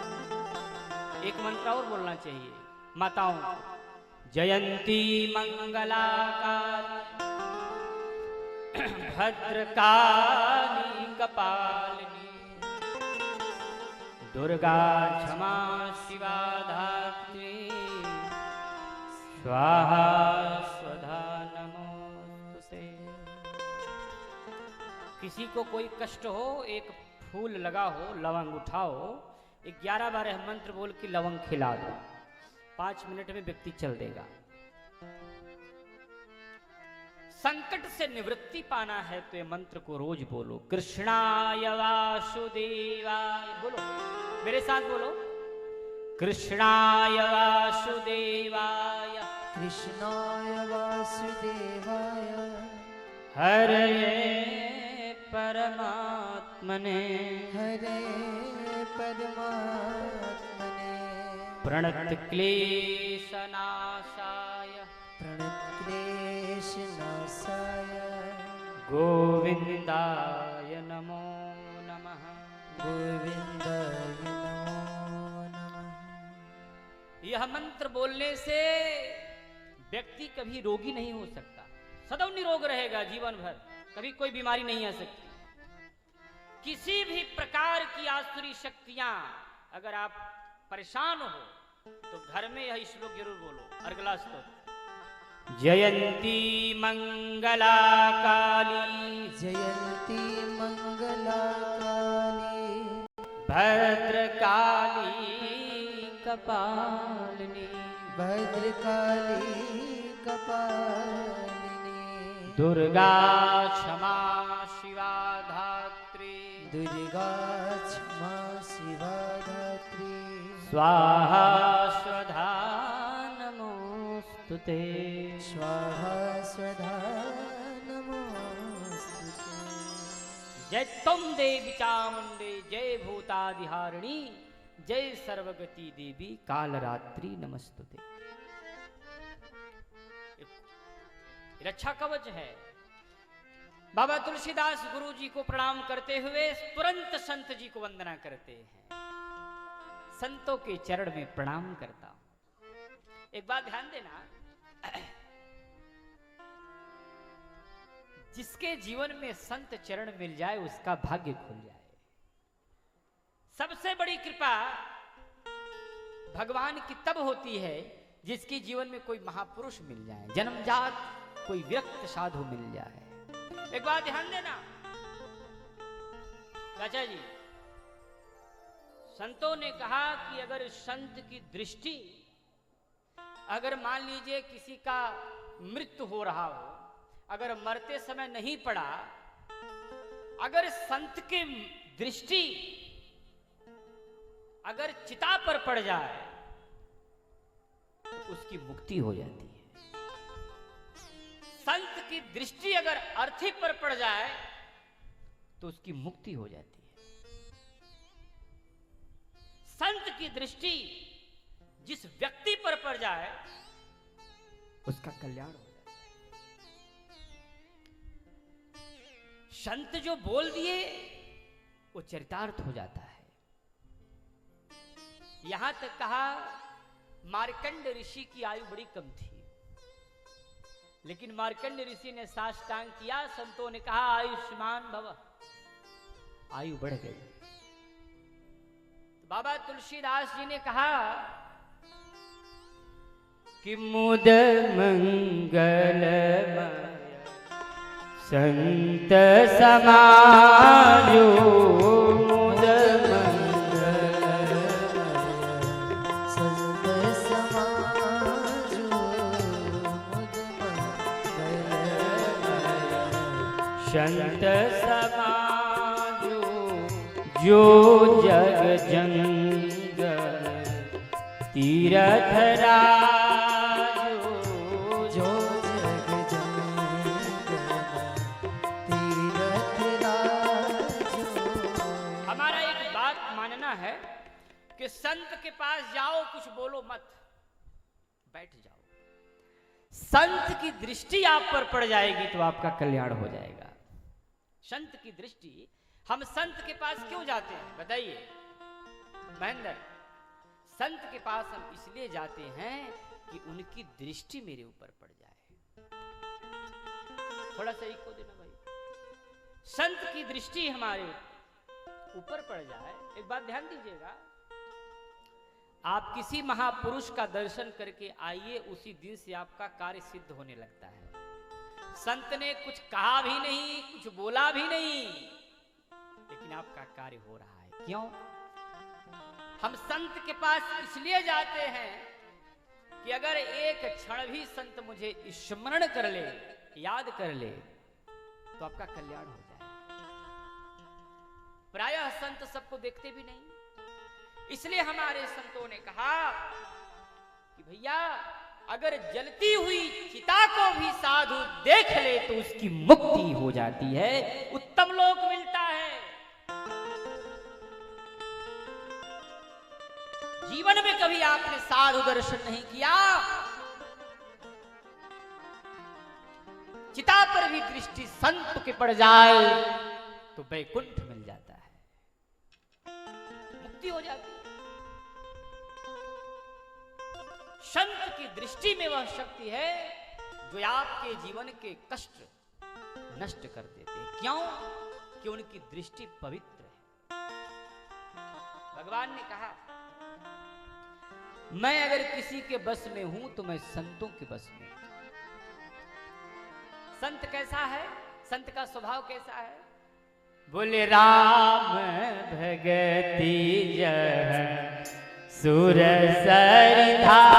एक मंत्र और बोलना चाहिए माताओं को। जयंती मंगलाकाली भद्रकाली कपालिनी दुर्गा क्षमा शिवा धात्री स्वाहा स्वधा नमोस्तुते। किसी को कोई कष्ट हो, एक फूल लगा हो, लवंग उठाओ, 11 बार यह मंत्र बोल के लवंग खिला दो, 5 मिनट में व्यक्ति चल देगा। संकट से निवृत्ति पाना है तो ये मंत्र को रोज बोलो। कृष्णाय वासुदेवाय, बोलो मेरे साथ बोलो। कृष्णाय वासुदेवाय कृष्णाय वासुदेवाय हरये परमात्मने हरे परमात्मने प्रणत क्लेशनाशाय प्रणतक्लेशनाशाय गोविंदाय नमो नमः। गोविंदाय नमो नमः। यह मंत्र बोलने से व्यक्ति कभी रोगी नहीं हो सकता, सदैव निरोग रहेगा जीवन भर, कभी कोई बीमारी नहीं आ सकती। किसी भी प्रकार की आसुरी शक्तियां, अगर आप परेशान हो तो घर में यह श्लोक जरूर बोलो। अर्गला स्तोत्र। जयंती मंगला काली जयंती मंगला काली भद्रकाली कपालिनी भद्रकाली कपालिनी दुर्गा क्षमा शिवा धात्री दुर्गा क्षमा शिवा धात्री स्वाहा स्वधा नमोस्तुते स्वाहा स्वधा नमोस्तुते। जय तुम देवी चामुंडे जय भूतादिहारिणी जय सर्वगति देवी कालरात्रि नमस्तुते। रक्षा कवच है। बाबा तुलसीदास गुरु जी को प्रणाम करते हुए तुरंत संत जी को वंदना करते हैं। संतों के चरण में प्रणाम करता हूं। एक बात ध्यान देना, जिसके जीवन में संत चरण मिल जाए उसका भाग्य खुल जाए। सबसे बड़ी कृपा भगवान की तब होती है जिसके जीवन में कोई महापुरुष मिल जाए, जन्मजात कोई विरक्त साधु मिल जाए। एक बात ध्यान देना चाचा जी, संतों ने कहा कि अगर संत की दृष्टि, अगर मान लीजिए किसी का मृत्यु हो रहा हो, अगर मरते समय नहीं पड़ा, अगर संत की दृष्टि अगर चिता पर पड़ जाए तो उसकी मुक्ति हो जाती है। संत की दृष्टि अगर अर्थी पर पड़ जाए तो उसकी मुक्ति हो जाती है। संत की दृष्टि जिस व्यक्ति पर पड़ जाए उसका कल्याण हो जाता है। संत जो बोल दिए वो चरितार्थ हो जाता है। यहां तक कहा मार्कंड ऋषि की आयु बड़ी कम थी, लेकिन मार्कंड ऋषि ने साष्टांग किया, संतों ने कहा आयुष्मान भव, आयु बढ़ गई। तो बाबा तुलसीदास जी ने कहा कि मुद मंगलमय संत समाजो, मुद संत समाजो, मुद संत समाजो जो जग जंगल तीरथ राजो, जो जग जंगल तीरथ राजो। हमारा एक बात मानना है कि संत के पास जाओ कुछ बोलो मत, बैठ जाओ। संत की दृष्टि आप पर पड़ जाएगी तो आपका कल्याण हो जाएगा। संत की दृष्टि, हम संत के पास क्यों जाते हैं बताइए महेंद्र? संत के पास हम इसलिए जाते हैं कि उनकी दृष्टि मेरे ऊपर पड़ जाए। थोड़ा सा इको देना भाई। संत की दृष्टि हमारे ऊपर पड़ जाए। एक बात ध्यान दीजिएगा, आप किसी महापुरुष का दर्शन करके आइए, उसी दिन से आपका कार्य सिद्ध होने लगता है। संत ने कुछ कहा भी नहीं, कुछ बोला भी नहीं, लेकिन आपका कार्य हो रहा है। क्यों? हम संत के पास इसलिए जाते हैं कि अगर एक क्षण भी संत मुझे स्मरण कर ले, याद कर ले, तो आपका कल्याण हो जाए। प्रायः संत सबको देखते भी नहीं, इसलिए हमारे संतों ने कहा कि भैया अगर जलती हुई चिता को भी साधु देख ले तो उसकी मुक्ति हो जाती है, उत्तम लोक मिलता है। जीवन में कभी आपने साधु दर्शन नहीं किया, चिता पर भी दृष्टि संत के पड़ जाए तो वैकुंठ मिल जाता है, मुक्ति हो जाती है। संत की दृष्टि में वह शक्ति है जो आपके जीवन के कष्ट नष्ट कर देते हैं। क्यों? कि उनकी दृष्टि पवित्र है। भगवान ने कहा मैं अगर किसी के बस में हूं तो मैं संतों के बस में हूं। संत कैसा है? संत का स्वभाव कैसा है? बोले राम भगति जह सुर सरिधारा,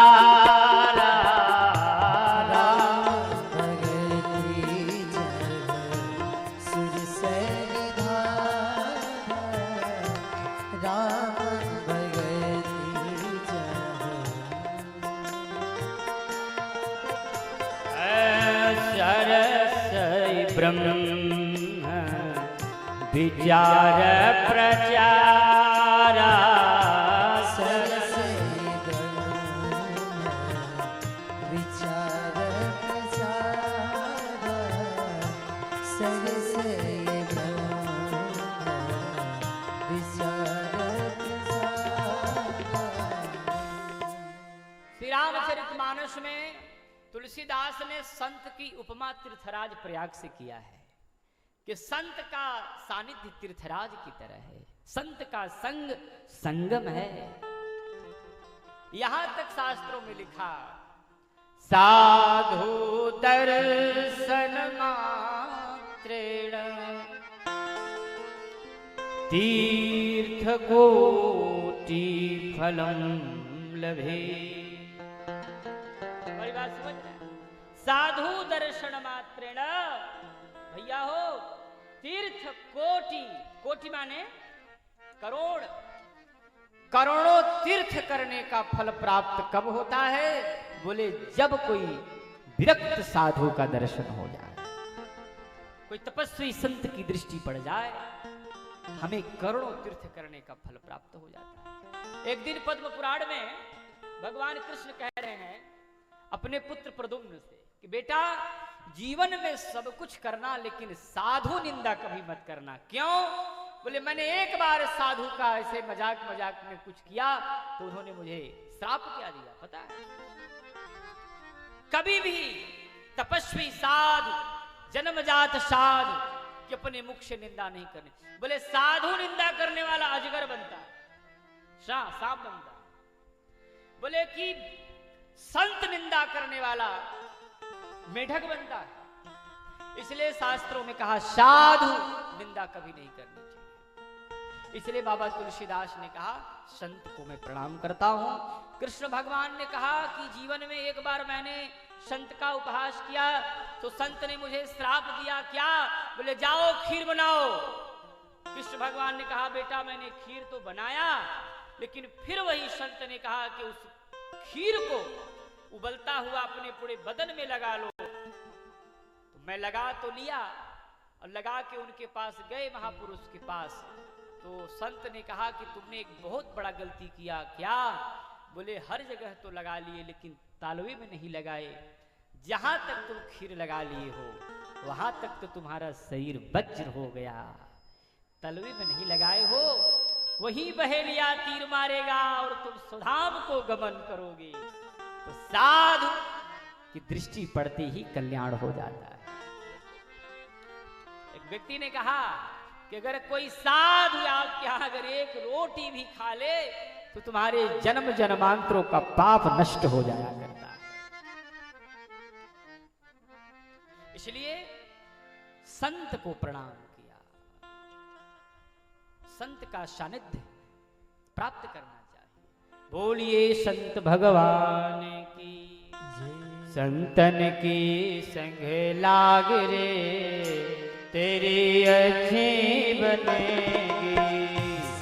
राम भगति जह सुर सरिधारा, राम भगति जह सरसई ब्रह्म विचार प्रचारा, विचार प्रचार, सरसई ब्रह्म विचार प्रचार। श्री रामचरितमानस में तुलसीदास ने संत की उपमा तीर्थराज प्रयाग से किया है कि संत का सानिध्य तीर्थराज की तरह है, संत का संग संगम है। यहां तक शास्त्रों में लिखा साधु दर्शन मात्रेण तीर्थ कोटि फलम लभे। बड़ी बात समझ रहे हैं? साधु दर्शन मात्रेण, भैया हो तीर्थ कोटि, कोटि माने करोड़, करोड़ों तीर्थ करने का फल प्राप्त कब होता है? बोले जब कोई विरक्त साधु का दर्शन हो जाए, कोई तपस्वी संत की दृष्टि पड़ जाए, हमें करोड़ों तीर्थ करने का फल प्राप्त हो जाता है। एक दिन पद्म पुराण में भगवान कृष्ण कह रहे हैं अपने पुत्र प्रद्युम्न से कि बेटा जीवन में सब कुछ करना, लेकिन साधु निंदा कभी मत करना। क्यों? बोले मैंने एक बार साधु का ऐसे मजाक मजाक में कुछ किया तो उन्होंने मुझे श्राप क्या दिया पता है? कभी भी तपस्वी साधु, जन्मजात साधु कि अपने मुख से निंदा नहीं करनी। बोले साधु निंदा करने वाला अजगर बनता है, सांप बनता है। बोले कि संत निंदा करने वाला मेढक बनता है। इसलिए शास्त्रों में कहा साधु निंदा कभी नहीं करनी चाहिए। इसलिए बाबा तुलसीदास ने कहा संत को मैं प्रणाम करता हूं। कृष्ण भगवान ने कहा कि जीवन में एक बार मैंने संत का उपहास किया तो संत ने मुझे श्राप दिया। क्या? बोले जाओ खीर बनाओ। कृष्ण भगवान ने कहा बेटा मैंने खीर तो बनाया, लेकिन फिर वही संत ने कहा कि उस खीर को उबलता हुआ अपने पूरे बदन में लगा लो। तो मैं लगा तो लिया और लगा के उनके पास गए महापुरुष के पास, तो संत ने कहा कि तुमने एक बहुत बड़ा गलती किया। क्या? बोले हर जगह तो लगा लिए लेकिन तालवे में नहीं लगाए। जहां तक तुम खीर लगा लिए हो वहां तक तो तुम्हारा शरीर वज्र हो गया, तलवे में नहीं लगाए हो, वही बहेलिया तीर मारेगा और तुम सुधाम को गमन करोगे। तो साधु की दृष्टि पड़ते ही कल्याण हो जाता है। एक व्यक्ति ने कहा कि अगर कोई साधु आपके यहां अगर एक रोटी भी खा ले तो तुम्हारे जन्म जन्मांतरों का पाप नष्ट हो जाया करता है। इसलिए संत को प्रणाम किया, संत का सानिध्य प्राप्त करना चाहिए। बोलिए संत भगवान की, संतन की संग लाग रे तेरी अच्छी बनेगी।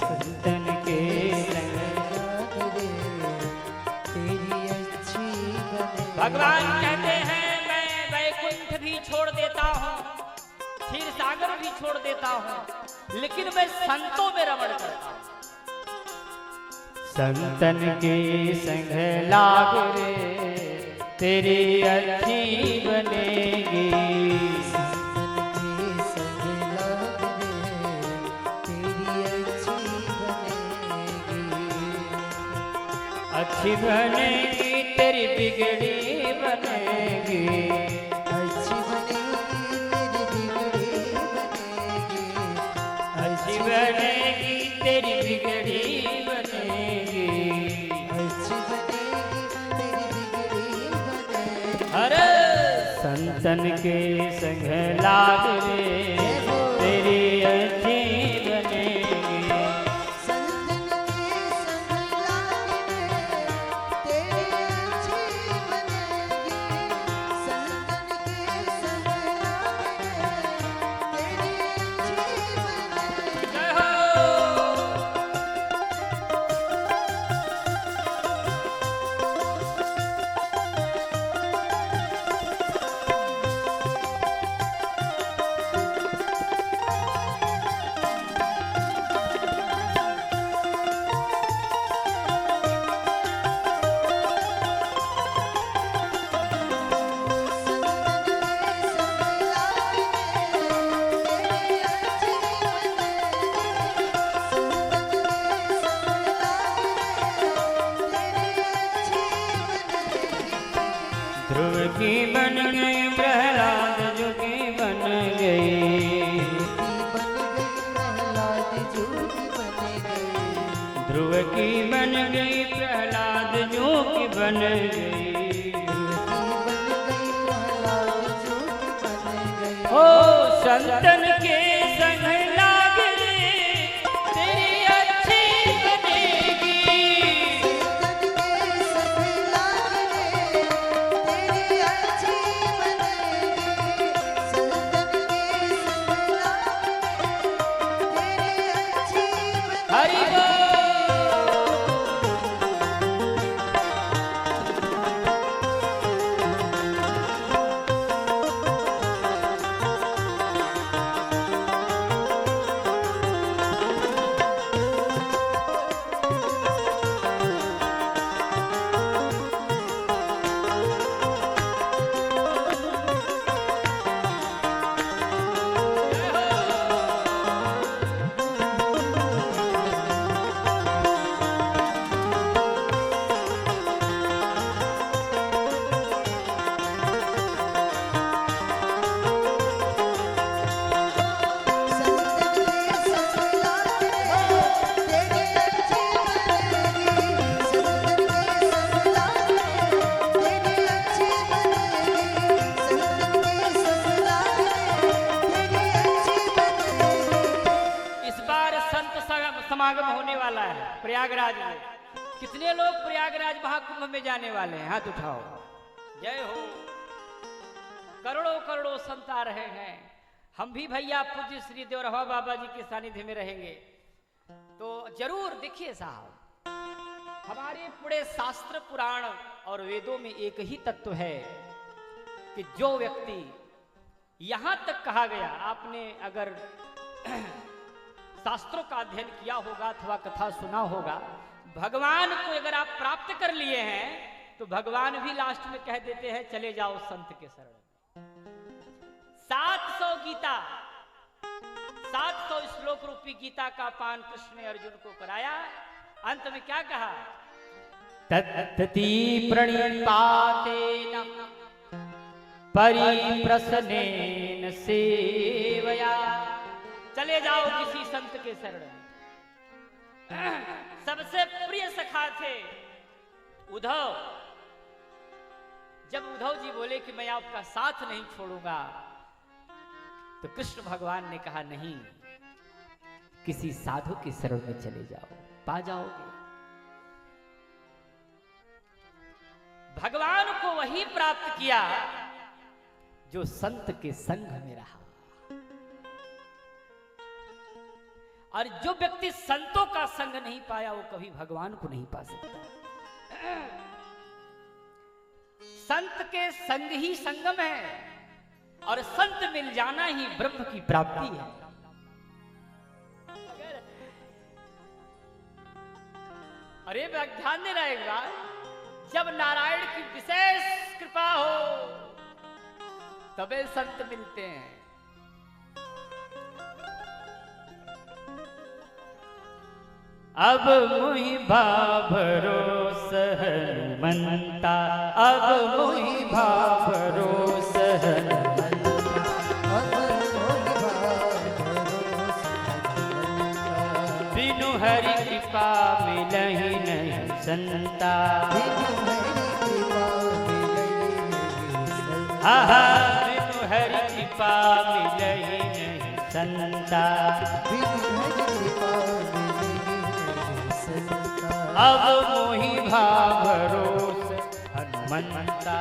संतन के संग लाग रे तेरी अच्छी बनेगी। भगवान कहते हैं मैं वैकुंठ भी छोड़ देता हूँ, क्षीर सागर भी छोड़ देता हूँ, लेकिन मैं संतों में रमण करता हूँ। संतन के संग लाग रे तेरी अच्छी बनेगी। अच्छी बनेगी तेरी बिगड़ी बनेगी। अच्छी बनेगी तेरी बिगड़ी बनेगी। अच्छी बनेगी तेरी बिगड़ी बनेगी। अच्छी बनेगी तेरी बिगड़ी बनेगी। अरे संतन के संग लाग रे तेरी अच्छी बनेगी। संतन के संग लाग रे तेरी अच्छी बनेगी। संतन के संग लाग रे तेरी अच्छी बनेगी। जय हो। ध्रुव की बन गई प्रहलाद जो की बन गई। ध्रुव की बन गई प्रहलाद जो की बन गई। ओ संतन के संग लाग रे तेरी अच्छी बनेगी। प्रयागराज में। कितने लोग प्रयागराज महाकुंभ में जाने वाले हैं? हाथ उठाओ। जय हो। करोड़ों करोड़ों संत आ रहे हैं। हम भी भैया पूज्य श्री देवरहा बाबा जी के सानिध्य में रहेंगे तो जरूर देखिए साहब, हमारे पूरे शास्त्र पुराण और वेदों में एक ही तत्व है कि जो व्यक्ति यहां तक कहा गया, आपने अगर शास्त्रों का अध्ययन किया होगा अथवा कथा सुना होगा, भगवान को अगर आप प्राप्त कर लिए हैं तो भगवान भी लास्ट में कह देते हैं चले जाओ संत के शरण। 700 गीता, 700 श्लोक रूपी गीता का पान कृष्ण ने अर्जुन को कराया। अंत में क्या कहा? तत्ति प्रणिपातेन परिप्रश्नेन सेवया। चले जाओ किसी संत के शरण में। सबसे प्रिय सखा थे उद्धव। जब उद्धव जी बोले कि मैं आपका साथ नहीं छोड़ूंगा तो कृष्ण भगवान ने कहा नहीं, किसी साधु के शरण में चले जाओ, पा जाओगे। भगवान को वही प्राप्त किया जो संत के संग में रहा। और जो व्यक्ति संतों का संग नहीं पाया वो कभी भगवान को नहीं पा सकता। संत के संग ही संगम है और संत मिल जाना ही ब्रह्म की प्राप्ति है। अरे ध्यान देना एक बार, जब नारायण की विशेष कृपा हो तबे संत मिलते हैं। अब मुहि भरोस हनुमंता, अब मुहि भरोस बिनु हरि कृपा मिलहि नहीं संता। आहा बिनु हरि कृपा मिलहि नहीं संता। अब मोहि भरोस हनुमंता।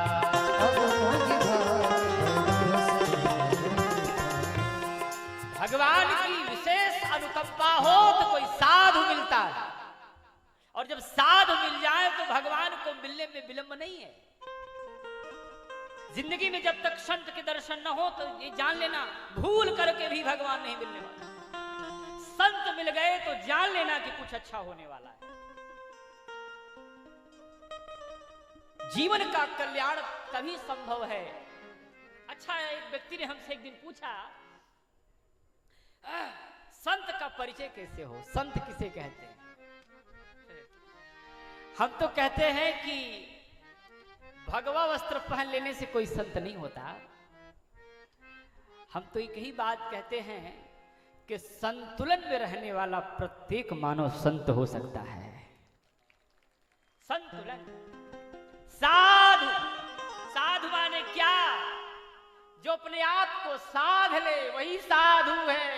भगवान की विशेष अनुकंपा हो तो कोई साधु मिलता है, और जब साधु मिल जाए तो भगवान को मिलने में विलंब नहीं है। जिंदगी में जब तक संत के दर्शन न हो तो ये जान लेना भूल करके भी भगवान नहीं मिलने वाला। संत मिल गए तो जान लेना कि कुछ अच्छा होने वाला है। जीवन का कल्याण तभी संभव है। अच्छा, एक व्यक्ति ने हमसे एक दिन पूछा संत का परिचय कैसे हो, संत किसे कहते हैं? हम तो कहते हैं कि भगवा वस्त्र पहन लेने से कोई संत नहीं होता। हम तो एक ही बात कहते हैं कि संतुलन में रहने वाला प्रत्येक मानव संत हो सकता है। संतुलन। साधु, साधु माने क्या? जो अपने आप को साध ले वही साधु है।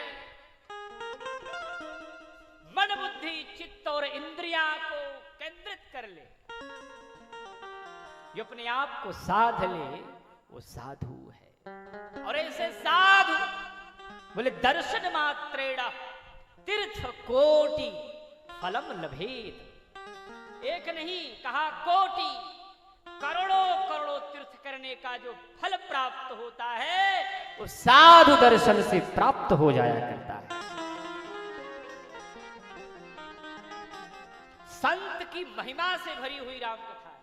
मन बुद्धि चित्त और इंद्रियां को केंद्रित कर ले, जो अपने आप को साध ले वो साधु है। और ऐसे साधु बोले दर्शन मात्रेण तीर्थ कोटि फलम लभेत। एक नहीं कहा कोटि, करोड़ों करोड़ों तीर्थ करने का जो फल प्राप्त होता है वो साधु दर्शन से प्राप्त हो जाया करता है। संत की महिमा से भरी हुई राम कथा है।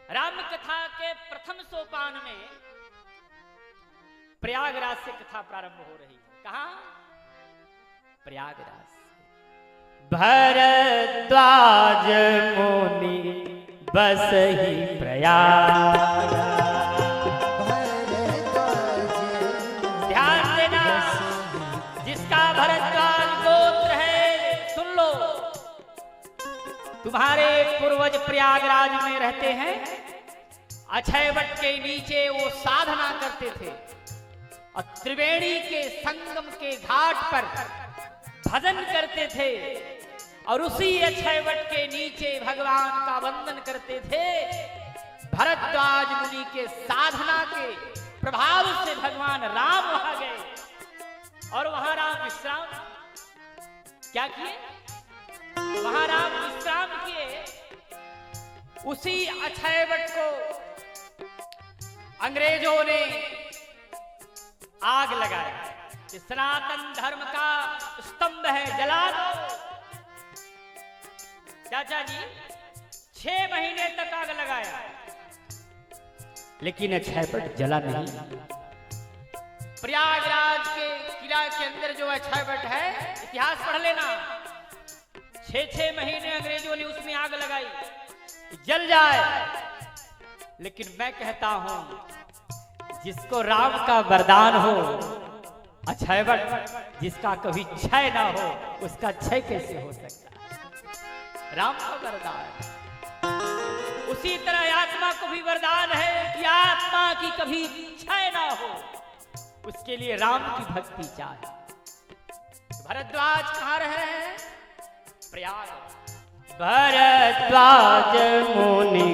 राम कथा के प्रथम सोपान में प्रयागराज से कथा प्रारंभ हो रही है। कहां? प्रयागराज से। भरद्वाज मुनि बसहि प्रयाग। ध्यान देना, जिसका भरद्वाज गोत्र है सुन लो। तुम्हारे पूर्वज प्रयागराज में रहते हैं। अक्षय वट के नीचे वो साधना करते थे। और त्रिवेणी के संगम के घाट पर भजन करते थे और उसी अक्षय वट के नीचे भगवान का वंदन करते थे। भरद्वाज मुनि के साधना के प्रभाव से भगवान राम वहां गए और वहां राम विश्राम क्या किए, वहां राम विश्राम किए। उसी अक्षय वट को अंग्रेजों ने आग लगाया कि सनातन धर्म का स्तंभ है, जला दो। चाचा जी 6 महीने तक आग लगाया लेकिन अक्षय वट जला नहीं। प्रयागराज के किला के अंदर जो अक्षय वट है, इतिहास पढ़ लेना, 6 महीने अंग्रेजों ने उसमें आग लगाई, जल जाए। लेकिन मैं कहता हूं जिसको राम का वरदान हो, अक्षय वट जिसका कभी क्षय ना हो, उसका क्षय कैसे हो सकता है? राम का वरदान। उसी तरह आत्मा को भी वरदान है कि आत्मा की कभी क्षय ना हो, उसके लिए राम की भक्ति चाहिए। भरद्वाज कहाँ रह रहे हैं? प्रयाग। भरद्वाज मुनि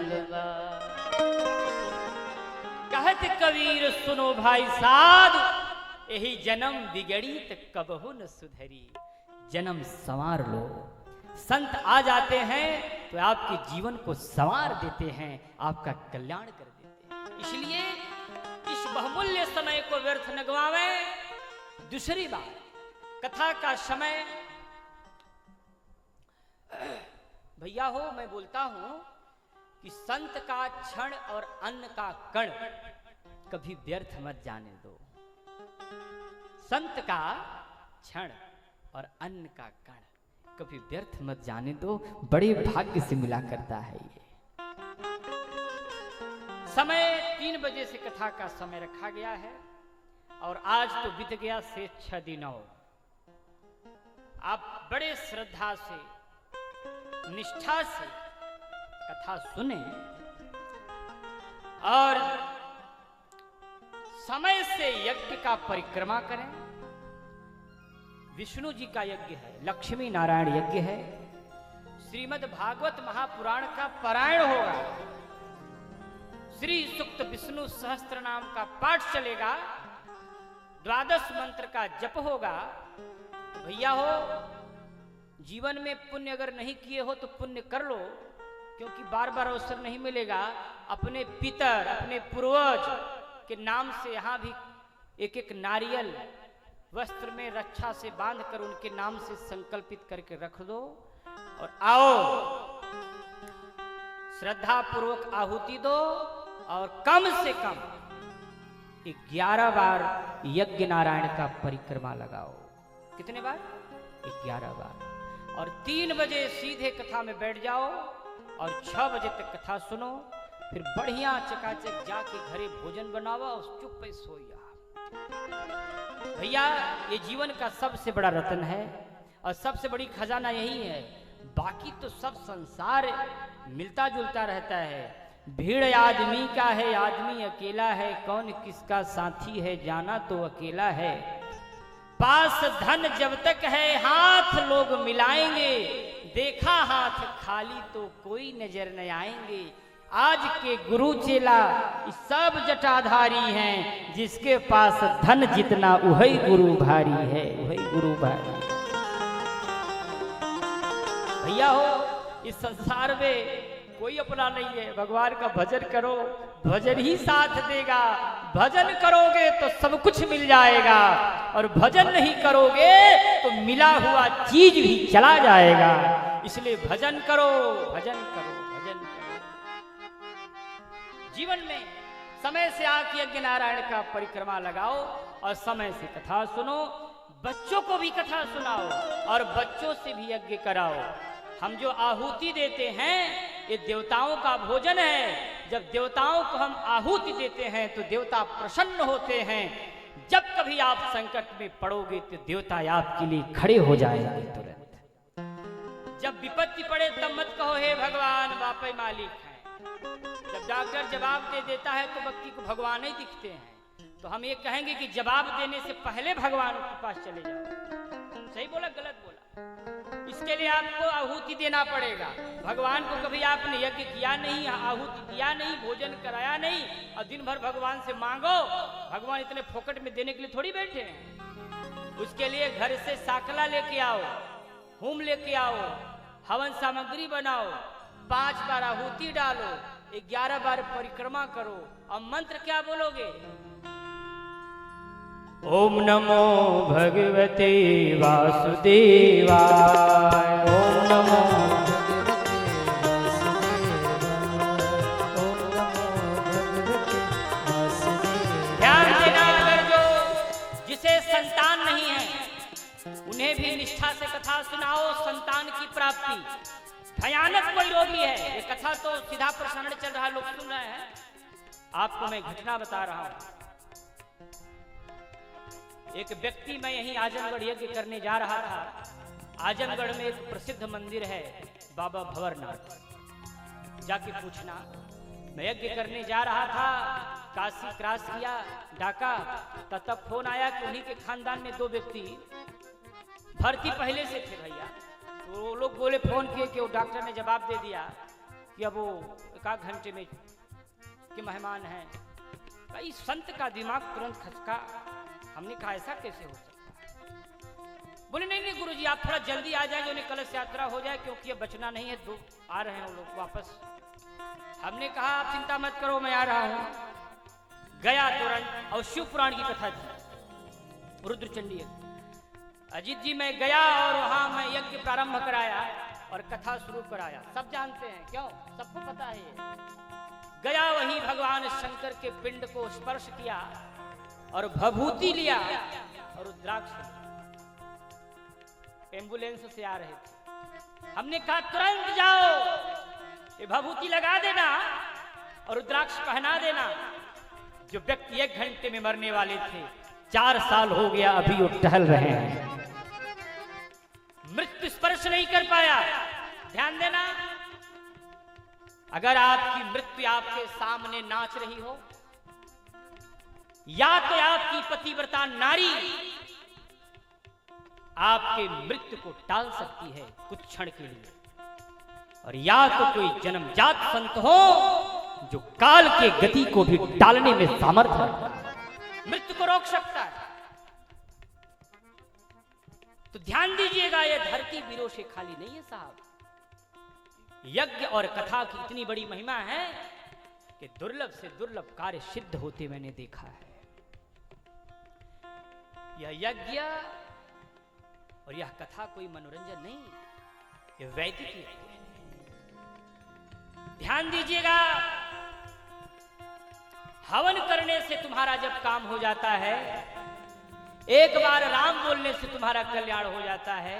गलबा। कहत कबीर सुनो भाई साध, यही जन्म बिगड़ी त कबहू न सुधरी। जन्म संवार लो। संत आ जाते हैं तो आपके जीवन को संवार देते हैं, आपका कल्याण कर देते हैं। इसलिए इस बहुमूल्य समय को व्यर्थ न गवावें। दूसरी बात, कथा का समय भैया हो, मैं बोलता हूं कि संत का क्षण और अन्न का कण कभी व्यर्थ मत जाने दो। संत का क्षण और अन्न का कण कभी व्यर्थ मत जाने दो, बड़े भाग्य से मिला करता है ये समय। 3 बजे से कथा का समय रखा गया है और आज तो बीत गया से 6 दिन और। आप बड़े श्रद्धा से, निष्ठा से कथा सुने और समय से यज्ञ का परिक्रमा करें। विष्णु जी का यज्ञ है, लक्ष्मी नारायण यज्ञ है, श्रीमद् भागवत महापुराण का पारायण होगा, श्री सुक्त विष्णु सहस्त्र नाम का पाठ चलेगा, 12 मंत्र का जप होगा। तो भैया हो, जीवन में पुण्य अगर नहीं किए हो तो पुण्य कर लो, क्योंकि बार बार अवसर नहीं मिलेगा। अपने पितर, अपने पूर्वज के नाम से यहाँ भी एक एक नारियल वस्त्र में रक्षा से बांधकर उनके नाम से संकल्पित करके रख दो और आओ, श्रद्धा पूर्वक आहुति दो और कम से कम 11 बार यज्ञ नारायण का परिक्रमा लगाओ। कितने बार? 11 बार। और 3 बजे सीधे कथा में बैठ जाओ और 6 बजे तक कथा सुनो। फिर बढ़िया चकाचक जाके घरे भोजन बनावा और चुप पे सोया। भैया, ये जीवन का सबसे बड़ा रत्न है और सबसे बड़ी खजाना यही है। बाकी तो सब संसार मिलता जुलता रहता है। भीड़ आदमी का है, आदमी अकेला है, कौन किसका साथी है जाना तो अकेला है। पास धन जब तक है हाथ लोग मिलाएंगे, देखा हाथ खाली तो कोई नजर न आएंगे। आज के गुरु चेला सब जटाधारी हैं, जिसके पास धन जितना वही गुरु भारी है, वही गुरु भारी। भैया हो, इस संसार में कोई अपना नहीं है। भगवान का भजन करो, भजन ही साथ देगा। भजन करोगे तो सब कुछ मिल जाएगा और भजन नहीं करोगे तो मिला हुआ चीज भी चला जाएगा। इसलिए भजन करो, भजन करो, भजन करो। जीवन में समय से आके यज्ञ नारायण का परिक्रमा लगाओ और समय से कथा सुनो। बच्चों को भी कथा सुनाओ और बच्चों से भी यज्ञ कराओ। हम जो आहुति देते हैं ये देवताओं का भोजन है। जब देवताओं को हम आहुति देते हैं तो देवता प्रसन्न होते हैं। जब कभी आप संकट में पड़ोगे तो देवता आपके लिए खड़े हो जाएंगे तुरंत। जब विपत्ति पड़े तब मत कहो हे भगवान बापे मालिक हैं। जब डॉक्टर जवाब दे देता है तो व्यक्ति को भगवान ही दिखते हैं। तो हम ये कहेंगे कि जवाब देने से पहले भगवान के पास चले जाओ। सही बोला गलत बोला? इसके लिए आपको आहुति देना पड़ेगा। भगवान को कभी आपने यज्ञ किया नहीं, आहुति दिया नहीं, भोजन कराया नहीं और दिन भर भगवान से मांगो। भगवान इतने फोकट में देने के लिए थोड़ी बैठे हैं। उसके लिए घर से साकला लेके आओ, होम लेके आओ, हवन सामग्री बनाओ, 5 बार आहुति डालो, 11 बार परिक्रमा करो। और मंत्र क्या बोलोगे? ओम नमो भगवते वासुदेवाय। ओम नमो ध्यान देना, अगर जो जिसे संतान नहीं है उन्हें भी निष्ठा से कथा सुनाओ। संतान की प्राप्ति भयानक कोई रोगी है। ये कथा तो सीधा प्रसारण चल रहा है, लोग सुन रहे हैं। आपको मैं घटना बता रहा हूं। एक व्यक्ति, मैं यहीं आजमगढ़ यज्ञ करने जा रहा था। आजमगढ़ में एक प्रसिद्ध मंदिर है बाबा भंवरनाथ। जाके पूछना। मैं यज्ञ करने जा रहा था, काशी क्रॉस किया, डाका, तब फोन आया कि उन्हीं के खानदान में 2 व्यक्ति भर्ती पहले से थे भैया। तो वो लोग बोले, फोन किए कि वो डॉक्टर ने जवाब दे दिया कि अब वो एक आध घंटे में के मेहमान हैं। भाई संत का दिमाग तुरंत खचका। हमने कहा ऐसा कैसे हो सकता है? बोले नहीं नहीं गुरुजी, आप थोड़ा जल्दी आ जाए, जो उन्हें कलश यात्रा हो जाए, क्योंकि अब बचना नहीं है, दो आ रहे हैं वो लोग वापस। हमने कहा आप चिंता मत करो, मैं आ रहा हूं। गया तुरंत और शिव पुराण की कथा थी, रुद्रचंडी यज्ञ। अजीत जी मैं गया और वहां मैं यज्ञ प्रारंभ कराया और कथा शुरू कराया। सब जानते हैं, क्यों? सबको पता है ये। गया वहीं भगवान शंकर के पिंड को स्पर्श किया और भभूति लिया और रुद्राक्ष लिया। एम्बुलेंस से आ रहे थे। हमने कहा तुरंत जाओ, ये भभूति लगा देना और रुद्राक्ष पहना देना। जो व्यक्ति 1 घंटे में मरने वाले थे, 4 साल हो गया अभी वो टहल रहे हैं, मृत्यु स्पर्श नहीं कर पाया। ध्यान देना, अगर आपकी मृत्यु आपके सामने नाच रही हो, या तो आपकी पतिव्रता नारी आपके मृत्यु को टाल सकती है कुछ क्षण के लिए, और या तो कोई जन्मजात संत हो जो काल के गति को भी टालने में सामर्थ है, मृत्यु को रोक सकता है। तो ध्यान दीजिएगा, ये धरती वीरों से खाली नहीं है साहब। यज्ञ और कथा की इतनी बड़ी महिमा है कि दुर्लभ से दुर्लभ कार्य सिद्ध होते मैंने देखा है। यह यज्ञ और यह कथा कोई मनोरंजन नहीं, यह वैदिक यज्ञ है। ध्यान दीजिएगा, हवन करने से तुम्हारा जब काम हो जाता है, एक बार राम बोलने से तुम्हारा कल्याण हो जाता है,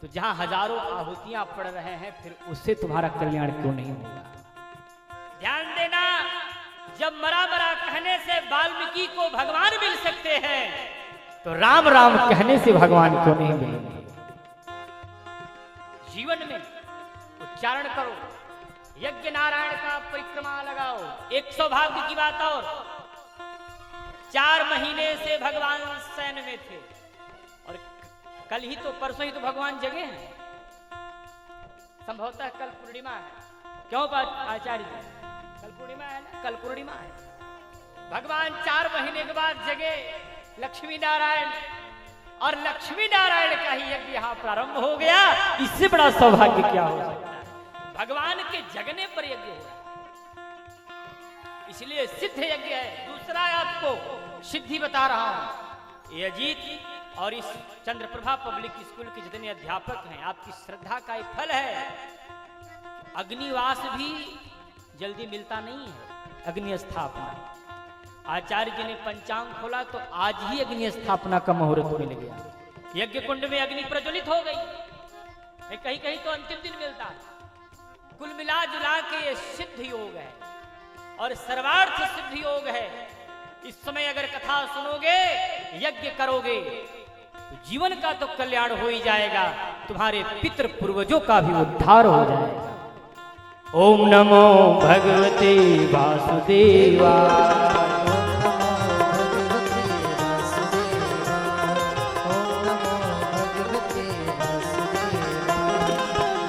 तो जहां हजारों आहुतियां पड़ रहे हैं, फिर उससे तुम्हारा कल्याण क्यों नहीं होगा? ध्यान देना, जब मरा मरा कहने से वाल्मीकि को भगवान मिल सकते हैं, तो राम राम कहने से भगवान क्यों नहीं मिलेंगे? जीवन में उच्चारण करो, यज्ञ नारायण का परिक्रमा लगाओ। एक सौभाग्य की बात और, 4 महीने से भगवान शयन में थे और कल ही तो परसों ही तो भगवान जगे हैं। संभवतः कल पूर्णिमा है, क्यों आचार्य जी? कल पूर्णिमा है ना, कल पूर्णिमा है। भगवान 4 महीने के बाद जगे, लक्ष्मी नारायण, और लक्ष्मी नारायण का ही यज्ञ यहाँ प्रारंभ हो गया। इससे बड़ा सौभाग्य क्या हो सकता है? भगवान के जगने पर यज्ञ हो रहा है, इसलिए सिद्ध यज्ञ है। दूसरा आपको सिद्धि बता रहा हूं, ये अजीत और इस चंद्रप्रभा पब्लिक स्कूल के जितने अध्यापक हैं, आपकी श्रद्धा का एक फल है। अग्निवास भी जल्दी मिलता नहीं है, अग्नि स्थापना। आचार्य जी ने पंचांग खोला तो आज ही अग्नि स्थापना का मुहूर्त मिल गया। यज्ञ कुंड में अग्नि प्रज्वलित हो गई, कहीं कहीं तो अंतिम दिन मिलता है। कुल मिला जुला के ये सिद्ध योग है और सर्वार्थ सिद्ध योग है। इस समय अगर कथा सुनोगे, यज्ञ करोगे, तो जीवन का तो कल्याण हो ही जाएगा, तुम्हारे पितृ पूर्वजों का भी उद्धार हो जाएगा। ओम नमो भगवते वासुदेवाय।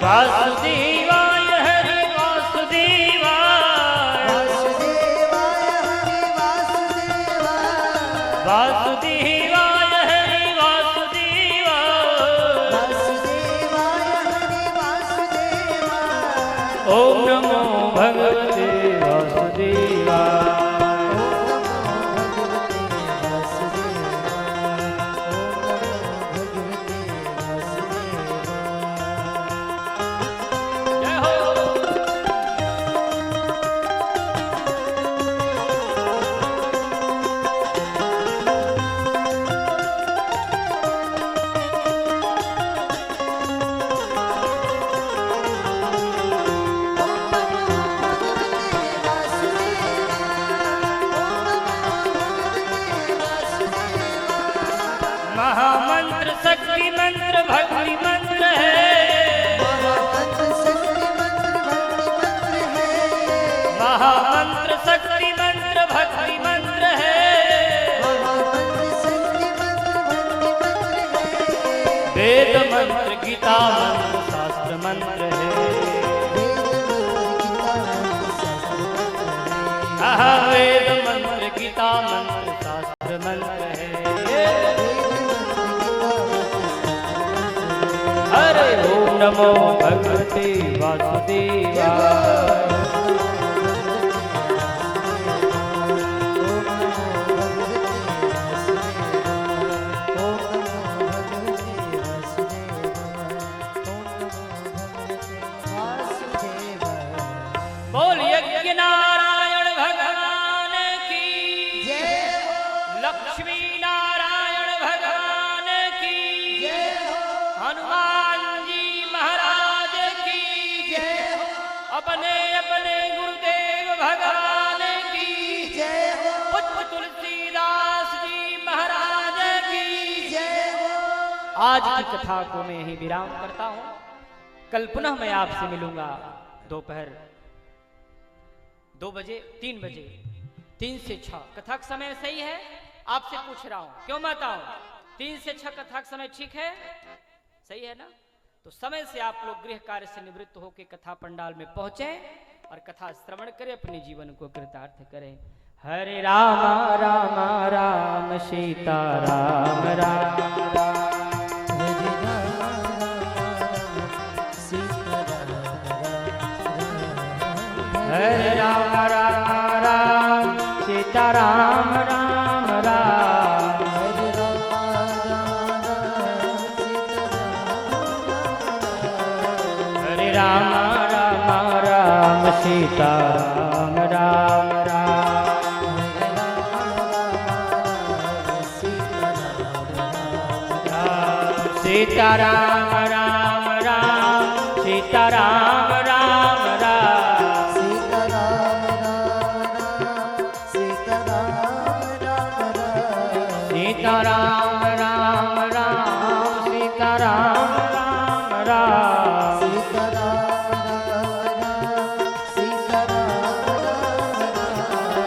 वासुदेवाय हरि वासुदेवाय, वासुदेवाय हरि वासुदेवाय, ओम नमो भगवते वासुदेवाय। महामंत्र शक्ति मंत्र भक्ति मंत्र है, महामंत्र शक्ति मंत्र भक्ति मंत्र है, वेद मंत्र गीता मंत्र शास्त्र मंत्र है, मंत्र शास्त्र मंत्र है। हरे ओम नमो भगवते वासुदेवाय। बोल यज्ञ नारायण भगवान की जय हो, लक्ष्मी नारायण भगवान की जय हो, हनुमान जी महाराज की जय हो, अपने अपने गुरुदेव भगवान की जय हो, पुत्र तुलसीदास जी महाराज की जय हो। आज की कथा को मैं यही विराम करता हूँ। कल पुनः मैं आपसे मिलूंगा दोपहर 2 बजे 3 बजे 3 से 6 कथा का समय सही है? आपसे पूछ रहा हूं, क्यों मत आओ? 3 से 6 कथा का समय ठीक है? सही है ना? तो समय से आप लोग गृह कार्य से निवृत्त होकर कथा पंडाल में पहुंचे और कथा श्रवण करें, अपने जीवन को कृतार्थ करें। हरे राम राम राम सीता राम राम राम। हरे राम राम राम सीता राम राम राम। हरे राम राम राम सीता राम राम राम। सीता राम राम राम सीता राम राम राम। सीता राम राम राम सीता राम राम राम।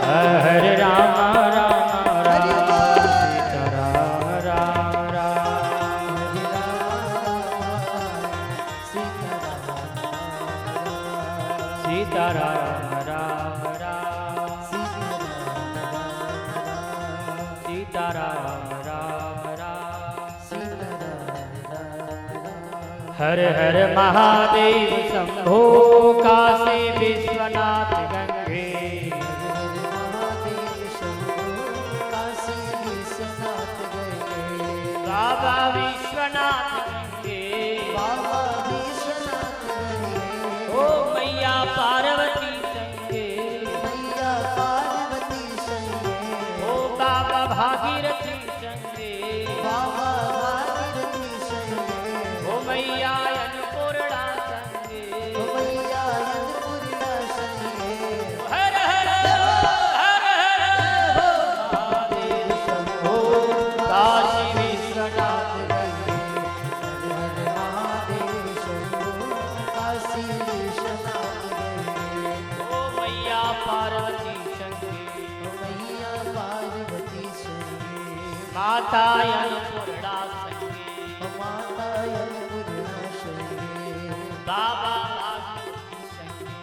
हरे राम राम राम सीता राम राम राम। सीता राम राम राम सीता राम राम राम। हर हर महादेव शंभो काशी विश्वनाथ गंगे। बाबा विश्वनाथ गंगे। ओ मैया पार्वती संगे। ओ बाबा भागीरथी संगे। ओ मैया अन्नपूर्णा संगे। हर हर हर हर महादेव शंभो काशी विश्वनाथ गंगे। ओ मैया पार्वती संगे। माता अन्नपूर्णा संगे। बाबा भागीरथी संगे।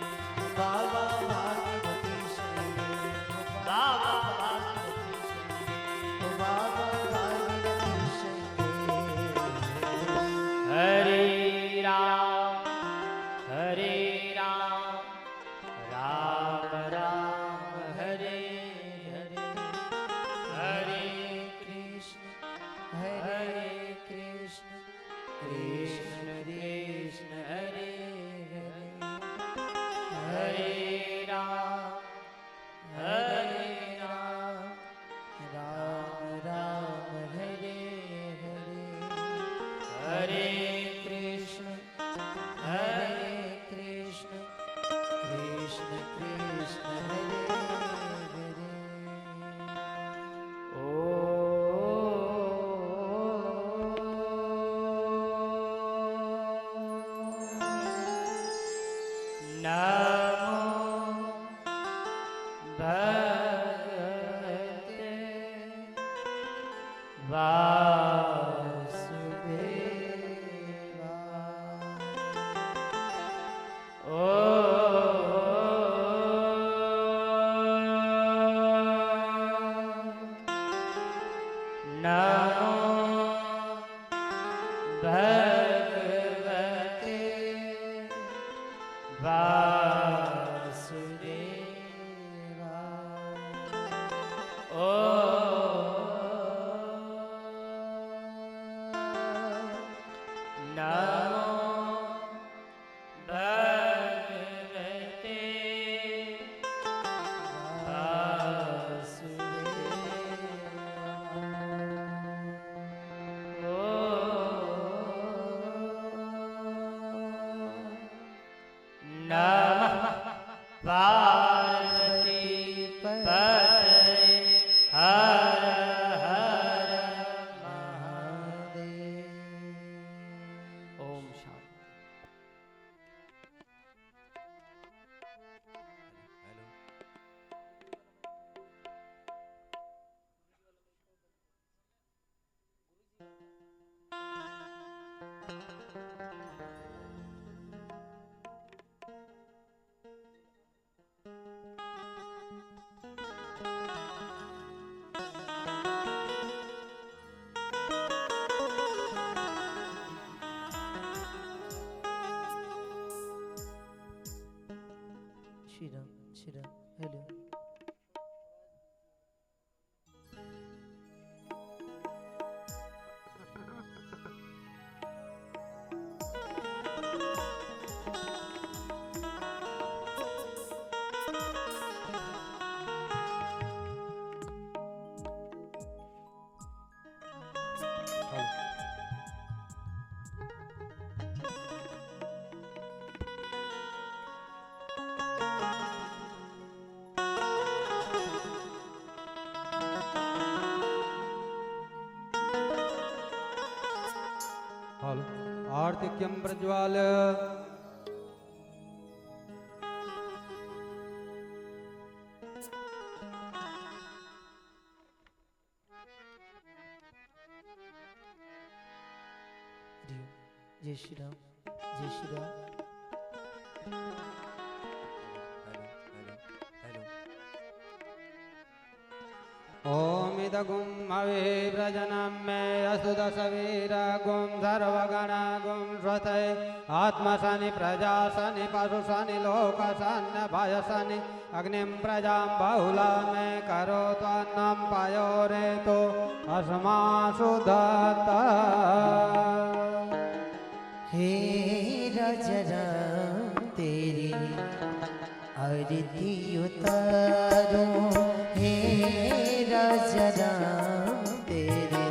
बाबा भागीरथी संगे। हरे राम राम राम हरे हरे। हरे कृष्ण कृष्ण कृष्ण हरे हरे। हरे राम राम हरे हरे। हरे कृष्ण कृष्ण कृष्ण कृष्ण हरे हरे। नमो भगवते वासुदेवाय। नमो भगवते वासुदेवाय। ओ नमो भगवते नमः पार्वती पतये हर हर महादेव। ओम शांति। श्री राम हेलो। आर्तिक्यं प्रज्वाल। जय श्री राम जय श्री राम। ओम इदगुं हवे व्रजनं मे असुदशवीरगुं सर्वगणगुं स्वतये आत्मशनि प्रजाशनि पशुशनि लोकशनि भयशनि अग्निं प्रजां बहुला मे करोत्वन्नं पयोरेतो अस्मासु दत्ता। हे राजा तेरी आरती उतारो। हे राजा तेरी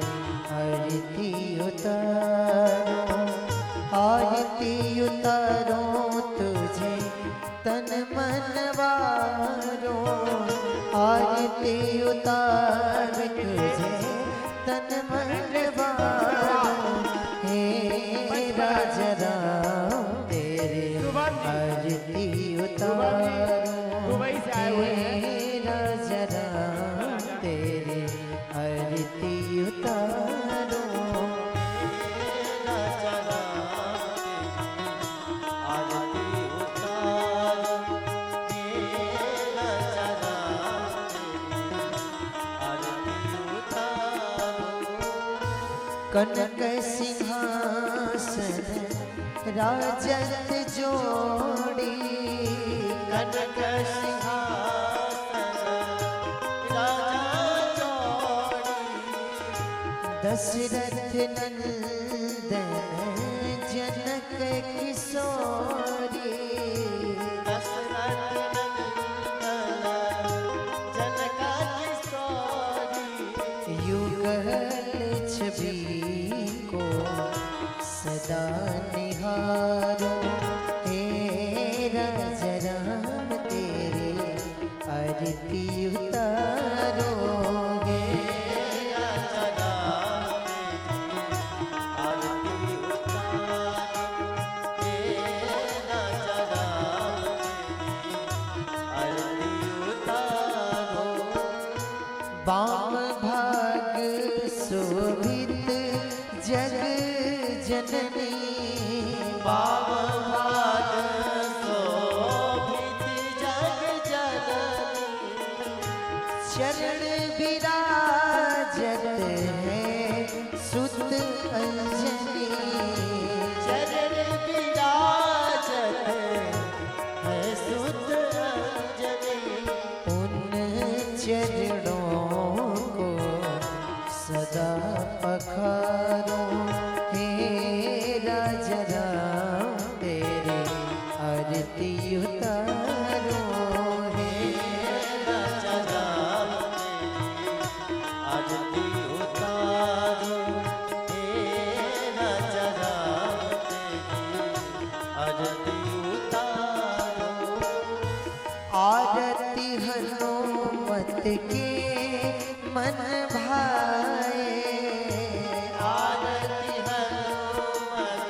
आरती उतारो। आरती उतारो तुझे तन मन वारो। आरती उतार तुझे तन मन वारो। हे राजा तेरे आरती उतारो। हे राजा तेरे आरती उतारो। कनक सिंहासन राजत जोड़ी। कनक सिंहासन राजत जोड़ी। दशरथ नंदन जनक किशोरी। दशरथ नंदन जनक किशोरी। युगल छवि को सदा निहारो। हे राजा राम तेरे आरती उतारो। हे राजा राम आरती उतारो। हे राजा राम आरती उतारो। वाम भाग शोभित जग जननी। वाम भाग शोभित जग जननी। चरण विराजत है सुत अंजनी, चरण विराजत है सुत अंजनी, उन चरणों को सदा पखारो हे राजा राम तेरी आरती उतारो, हे राजा राम तेरी आरती उतारो, हे राजा राम तेरी आरती उतारो। आरती हनुमत के मन भाए, आरती हनुमत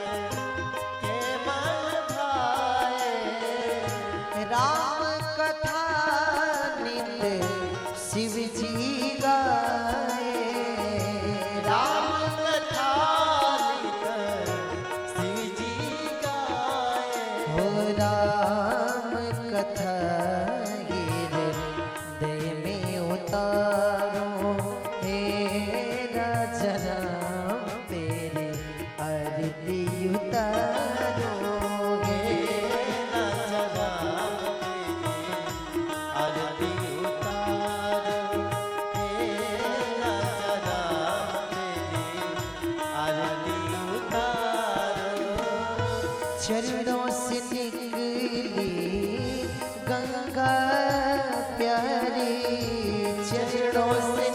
के मन भाए, राम कथा नित शिव जी गाए, राम कथा नित शिव जी गाए, हो राम कथा हृदय में उतारो, हे राजा राम तेरे आरती उतारो, हे राजा राम तेरी आरती उतारो, हे राजा राम तेरी आरती उतारो। चरणों से निकली गंगा प्यारी, चरणों से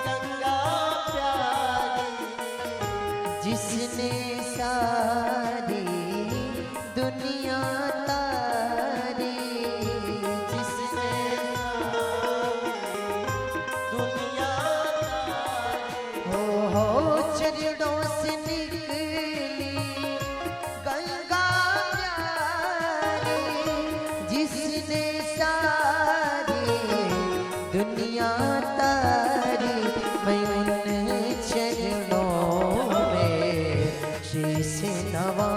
गंगा प्यारी, जिसने सारी दुनिया तारी, जिसने दुनिया हो चरणों से निकली गंगा प्यारी, जिसने सारी दुनिया तारी, मैं उन चरणों में शीश नवा